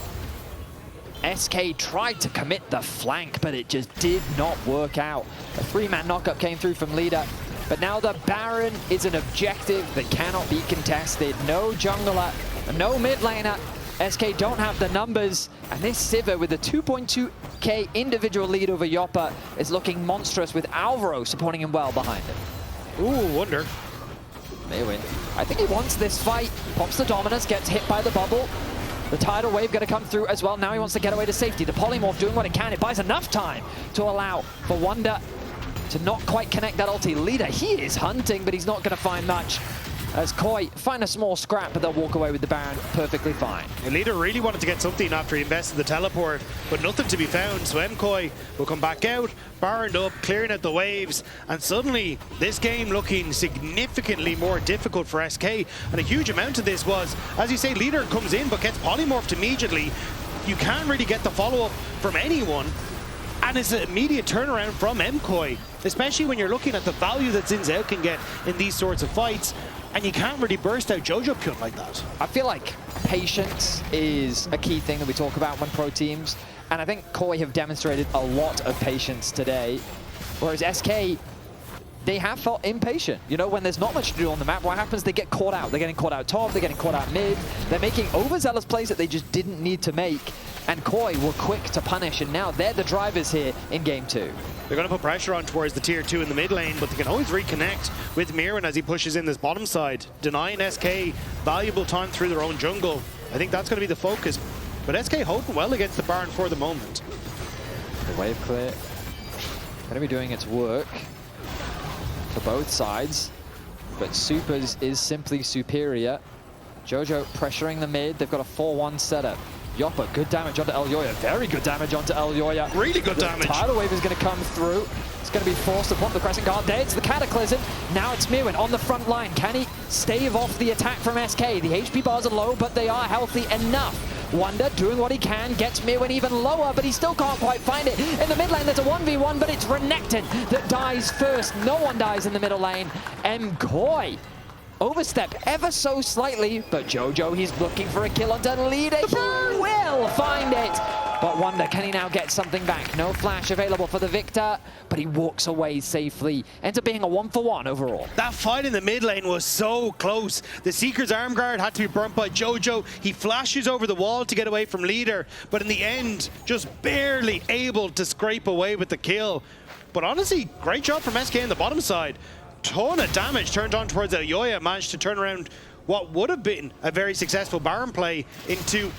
SK tried to commit the flank, but it just did not work out. A 3-man knockup came through from Leader, but now the Baron is an objective that cannot be contested. No jungler, no mid laner. SK don't have the numbers, and this Sivir with a 2.2k individual lead over Jopa is looking monstrous with Alvaro supporting him well behind him. Ooh, Wunder. Myrwn, I think he wants this fight. Pops the dominance, gets hit by the bubble. The tidal wave going to come through as well. Now he wants to get away to safety. The polymorph doing what it can. It buys enough time to allow for Wunder to not quite connect that ulti. Leader, he is hunting, but he's not going to find much. As KOI find a small scrap, but they'll walk away with the Baron perfectly fine. The Leader really wanted to get something after he invested the teleport, but nothing to be found. So MKOI will come back out, Baroned up, clearing out the waves, and suddenly this game looking significantly more difficult for SK. And a huge amount of this was, as you say, Leader comes in but gets polymorphed immediately. You can't really get the follow-up from anyone. And it's an immediate turnaround from MKOI, especially when you're looking at the value that Xin Zhao can get in these sorts of fights. And you can't really burst out Jojopyun like that. I feel like patience is a key thing that we talk about when pro teams. And I think KOI have demonstrated a lot of patience today. Whereas SK, they have felt impatient. You know, when there's not much to do on the map, what happens? They get caught out. They're getting caught out top, they're getting caught out mid. They're making overzealous plays that they just didn't need to make. And KOI were quick to punish, and now they're the drivers here in game 2. They're going to put pressure on towards the tier 2 in the mid lane, but they can always reconnect with Myrwn as he pushes in this bottom side, denying SK valuable time through their own jungle. I think that's going to be the focus, but SK holding well against the Baron for the moment. The wave clear going to be doing its work for both sides, but Supa's is simply superior. Jojo pressuring the mid. They've got a 4-1 setup. Jopa, good damage onto Elyoya. Very good damage onto Elyoya. Really good damage. The tidal wave is going to come through. It's going to be forced to pop the Crescent Guard there. It's the Cataclysm. Now it's Myrwn on the front line. Can he stave off the attack from SK? The HP bars are low, but they are healthy enough. Wunder doing what he can, gets Myrwn even lower, but he still can't quite find it. In the mid lane, there's a 1v1, but it's Renekton that dies first. No one dies in the middle lane. MKOI overstep ever so slightly, but Jojo, he's looking for a kill onto Leader. He will find it. But Wunder, can he now get something back? No flash available for the Victor, but he walks away safely. Ends up being a 1-for-1 overall. That fight in the mid lane was so close. The Seeker's arm guard had to be burnt by Jojo. He flashes over the wall to get away from Leader, but in the end, just barely able to scrape away with the kill. But honestly, great job from SK on the bottom side. Ton of damage turned on towards Elyoya, managed to turn around what would have been a very successful Baron play into,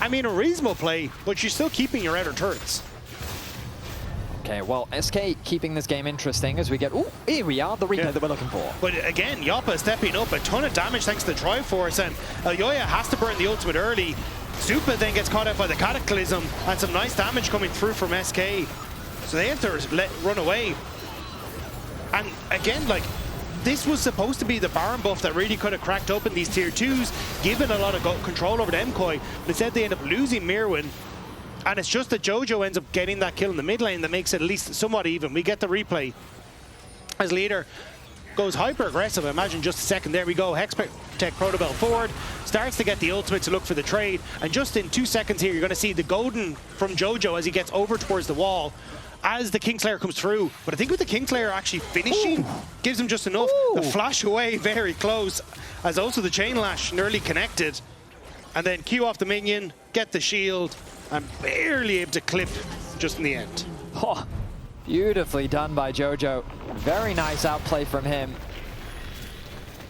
I mean, a reasonable play, but you're still keeping your outer turrets. Okay, well, SK keeping this game interesting as we get, ooh, here we are, the replay that we're looking for. But again, Jopa stepping up, a ton of damage thanks to the Triforce, and Elyoya has to burn the ultimate early. Supa then gets caught out by the Cataclysm, and some nice damage coming through from SK. So they have to run away. And again, like, this was supposed to be the Baron buff that really could have cracked open these tier 2s, given a lot of control over the MKOI, but instead they end up losing Myrwn. And it's just that Jojo ends up getting that kill in the mid lane that makes it at least somewhat even. We get the replay as Leader goes hyper aggressive. Imagine just a second, there we go. Hextech Protobell forward, starts to get the ultimate to look for the trade, and just in 2 seconds here, you're going to see the golden from Jojo as he gets over towards the wall. as the Kingslayer comes through. But I think with the Kingslayer actually finishing, gives him just enough. The flash away very close, as also the chain lash nearly connected. And then Q off the minion, get the shield, and barely able to clip just in the end. Oh, beautifully done by Jojo. Very nice outplay from him.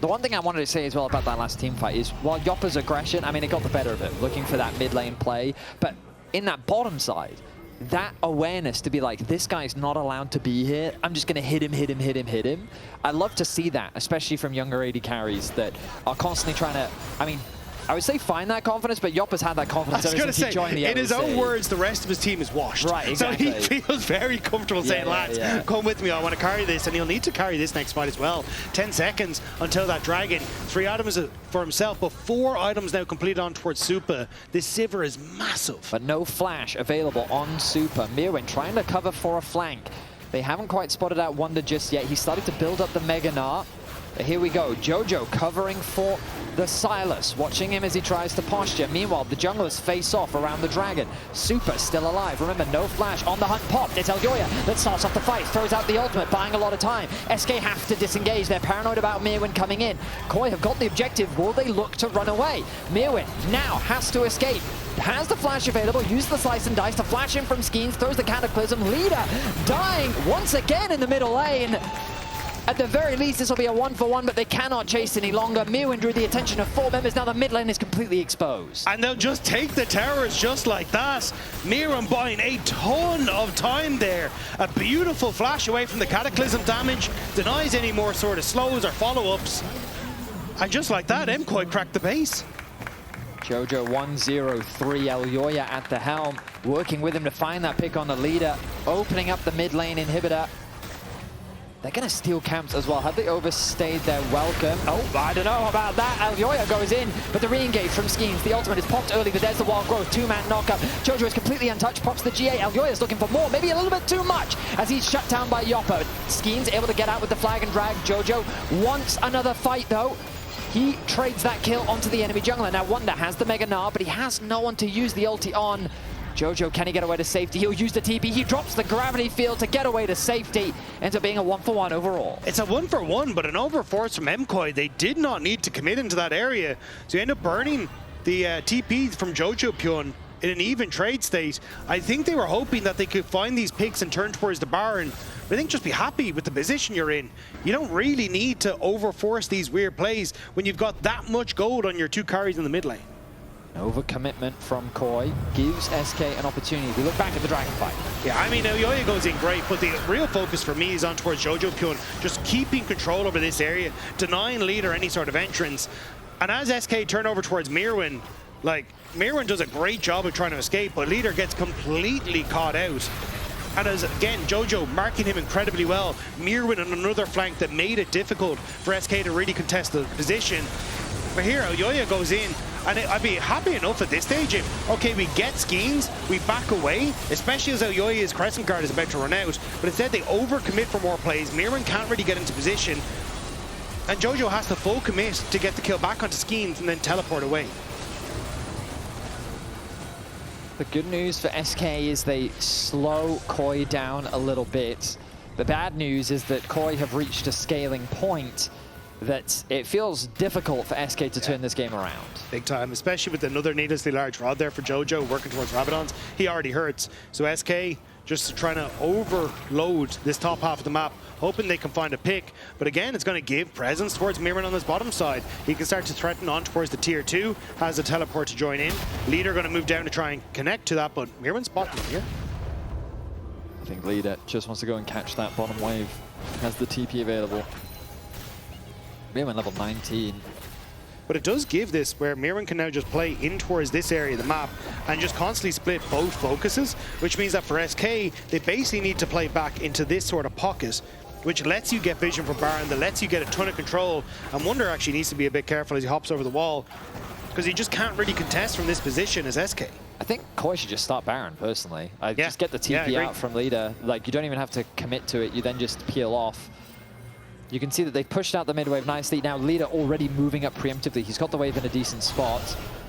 The one thing I wanted to say as well about that last team fight is, while Jopa's aggression, I mean, it got the better of him, looking for that mid lane play. But in that bottom side, that awareness to be like, this guy's not allowed to be here. I'm just going to hit him. I love to see that, especially from younger AD carries that are constantly trying to, I mean, I would say find that confidence, but Jopa's had that confidence ever since he joined the LEC. In his own words, the rest of his team is washed. Right, exactly. So he feels very comfortable saying, lads, come with me, I want to carry this. And he'll need to carry this next fight as well. 10 seconds until that dragon. 3 items for himself, but 4 items now completed on towards Supa. This Sivir is massive. But no flash available on Supa. Myrwn trying to cover for a flank. They haven't quite spotted out Wunder just yet. He started to build up the Mega Gnar. Here we go, Jojo covering for the Silas, watching him as he tries to posture. Meanwhile, the junglers face off around the dragon. Supa still alive. Remember, no flash on the hunt popped. It's Elyoya that starts off the fight, throws out the ultimate, buying a lot of time. SK have to disengage. They're paranoid about Myrwn coming in. KOI have got the objective. Will they look to run away? Myrwn now has to escape. Has the flash available, use the slice and dice to flash him from Skeanz, throws the cataclysm. Leader dying once again in the middle lane. At the very least, this will be a 1-for-1, but they cannot chase any longer. Myrwn drew the attention of 4 members. Now the mid lane is completely exposed. And they'll just take the towers just like that. Myrwn buying a ton of time there. A beautiful flash away from the cataclysm damage. Denies any more sort of slows or follow-ups. And just like that, MKOI cracked the base. Jojo 1-0-3, Elyoya at the helm, working with him to find that pick on the leader, opening up the mid lane inhibitor. They're going to steal camps as well. Have they overstayed their welcome? Oh, I don't know about that. Elyoya goes in, but the re-engage from Skeanz. The ultimate is popped early, but there's the wild growth. 2-man knockup. Jojo is completely untouched, pops the GA. Elyoya is looking for more, maybe a little bit too much, as he's shut down by Jopa. Skeanz able to get out with the flag and drag. Jojo wants another fight, though. He trades that kill onto the enemy jungler. Now, Wunder has the Mega Gnar, but he has no one to use the ulti on. Jojo, can he get away to safety? He'll use the TP. He drops the gravity field to get away to safety. Ends up being a 1-for-1 overall. It's a 1-for-1, but an overforce from MKOI. They did not need to commit into that area. So you end up burning the TP from Jojopyun in an even trade state. I think they were hoping that they could find these picks and turn towards the Baron. But I think just be happy with the position you're in. You don't really need to overforce these weird plays when you've got that much gold on your 2 carries in the mid lane. Overcommitment from KOI gives SK an opportunity. We look back at the dragon fight. Yeah, I mean, Elyoya goes in great, but the real focus for me is on towards Jojopyun, just keeping control over this area, denying leader any sort of entrance. And as SK turn over towards Myrwn, like, Myrwn does a great job of trying to escape, but leader gets completely caught out. And as, again, Jojo marking him incredibly well. Myrwn on another flank that made it difficult for SK to really contest the position. But here, Elyoya goes in, and I'd be happy enough at this stage if, okay, we get Skeanz, we back away, especially as Elyoya's Crescent Guard is about to run out. But instead, they overcommit for more plays. Myrwn can't really get into position. And Jojo has to full commit to get the kill back onto Skeanz and then teleport away. The good news for SK is they slow KOI down a little bit. The bad news is that KOI have reached a scaling point that it feels difficult for SK to turn this game around. Big time, especially with another needlessly large rod there for Jojo working towards Rabadon's. He already hurts. So SK just trying to overload this top half of the map, hoping they can find a pick. But again, it's going to give presence towards Myrwn on this bottom side. He can start to threaten on towards the tier 2, has a teleport to join in. Leader going to move down to try and connect to that, but Myrwn's bottom here. I think Leader just wants to go and catch that bottom wave. Has the TP available. Myrwn level 19. But it does give this where Myrwn can now just play in towards this area of the map and just constantly split both focuses, which means that for SK, they basically need to play back into this sort of pocket, which lets you get vision from Baron, that lets you get a ton of control. And Wunder actually needs to be a bit careful as he hops over the wall, because he just can't really contest from this position as SK. I think KOI should just start Baron, personally. Just get the TP out from Leader. Like, you don't even have to commit to it, you then just peel off. You can see that they've pushed out the mid wave nicely. Now Leader already moving up preemptively. He's got the wave in a decent spot.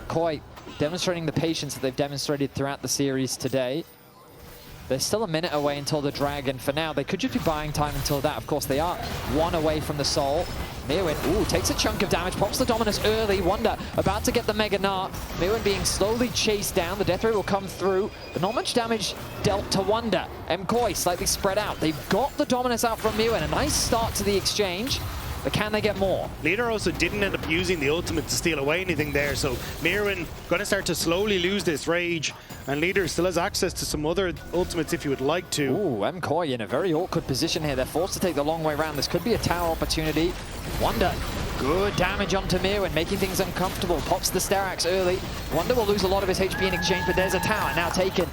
KOI demonstrating the patience that they've demonstrated throughout the series today. They're still a minute away until the Dragon. For now, they could just be buying time until that. Of course, they are 1 away from the Soul. Myrwn, ooh, takes a chunk of damage, pops the Dominus early. Wunder about to get the Mega Nart. Myrwn being slowly chased down. The death ray will come through, but not much damage dealt to Wunder. MKOI slightly spread out. They've got the Dominus out from Myrwn. A nice start to the exchange. But can they get more? Leader also didn't end up using the ultimate to steal away anything there, so Myrwn going to start to slowly lose this rage, and Leader still has access to some other ultimates if you would like to. Ooh, MKOI in a very awkward position here. They're forced to take the long way around. This could be a tower opportunity. Wunder, good damage onto Myrwn, making things uncomfortable. Pops the Sterax early. Wunder will lose a lot of his HP in exchange, but there's a tower now taken.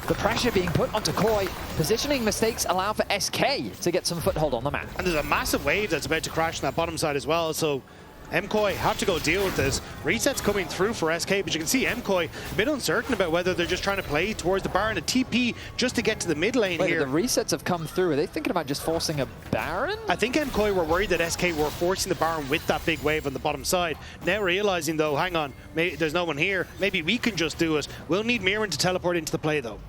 The pressure being put onto KOI. Positioning mistakes allow for SK to get some foothold on the map. And there's a massive wave that's about to crash on that bottom side as well, so MKOI have to go deal with this. Resets coming through for SK, but you can see MKOI a bit uncertain about whether they're just trying to play towards the Baron, a TP just to get to the mid lane here. The resets have come through. Are they thinking about just forcing a Baron? I think MKOI were worried that SK were forcing the Baron with that big wave on the bottom side. Now realizing though, hang on, there's no one here. Maybe we can just do it. We'll need Myrwn to teleport into the play though.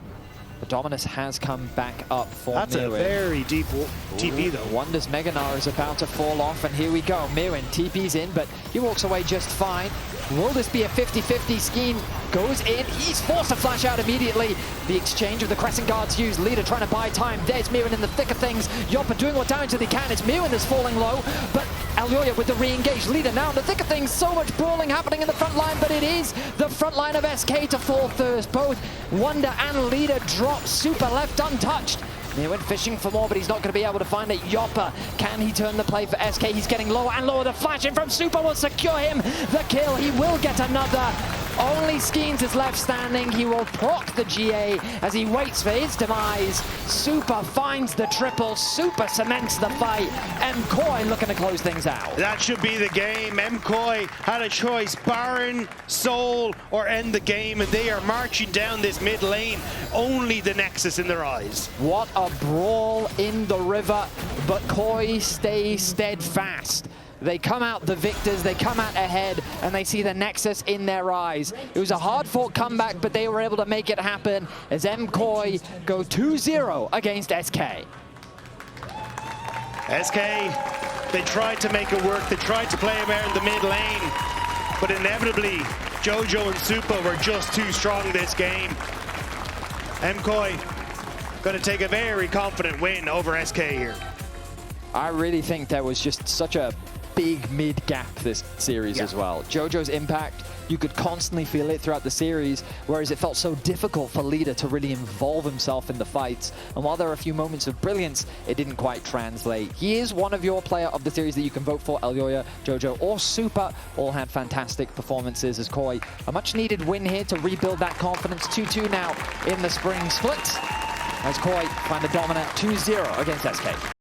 The Dominus has come back up for That's Myrwn. a very deep TP though. Wunder's Mega Nart is about to fall off, and here we go. Myrwn TP's in, but he walks away just fine. Will this be a 50-50? Skeen goes in. He's forced to flash out immediately. The exchange of the Crescent Guards used. Leader trying to buy time. There's Myrwn in the thick of things. Jopa doing what damage they can. It's Myrwn that's falling low, but Elyoya with the re-engage. Leader now in the thick of things. So much brawling happening in the front line, but it is the front line of SK to fall first. Both Wunder and Leader drop. Supa left untouched. Myrwn fishing for more, but he's not going to be able to find it. Jopa, can he turn the play for SK? He's getting lower and lower. The flash in from Supa will secure him the kill. He will get another. Only Skeanz is left standing. He will proc the GA as he waits for his demise. Supa finds the triple. Supa cements the fight. MKOI looking to close things out. That should be the game. MKOI had a choice, Baron, Soul, or end the game, and they are marching down this mid lane. Only the Nexus in their eyes. What a brawl in the river, but KOI stay steadfast. They come out the victors, they come out ahead, and they see the Nexus in their eyes. It was a hard-fought comeback, but they were able to make it happen as MKOI go 2-0 against SK. SK, they tried to make it work. They tried to play him out in the mid lane, but inevitably, Jojo and Supa were just too strong this game. MKOI going to take a very confident win over SK here. I really think there was just such a big mid gap this series as well. Jojo's impact, you could constantly feel it throughout the series, whereas it felt so difficult for Leader to really involve himself in the fights. And while there are a few moments of brilliance, it didn't quite translate. He is one of your player of the series that you can vote for. Elyoya, Jojo, or Supa all had fantastic performances as KOI. A much needed win here to rebuild that confidence. 2-2 now in the Spring Split as KOI find the dominant 2-0 against SK.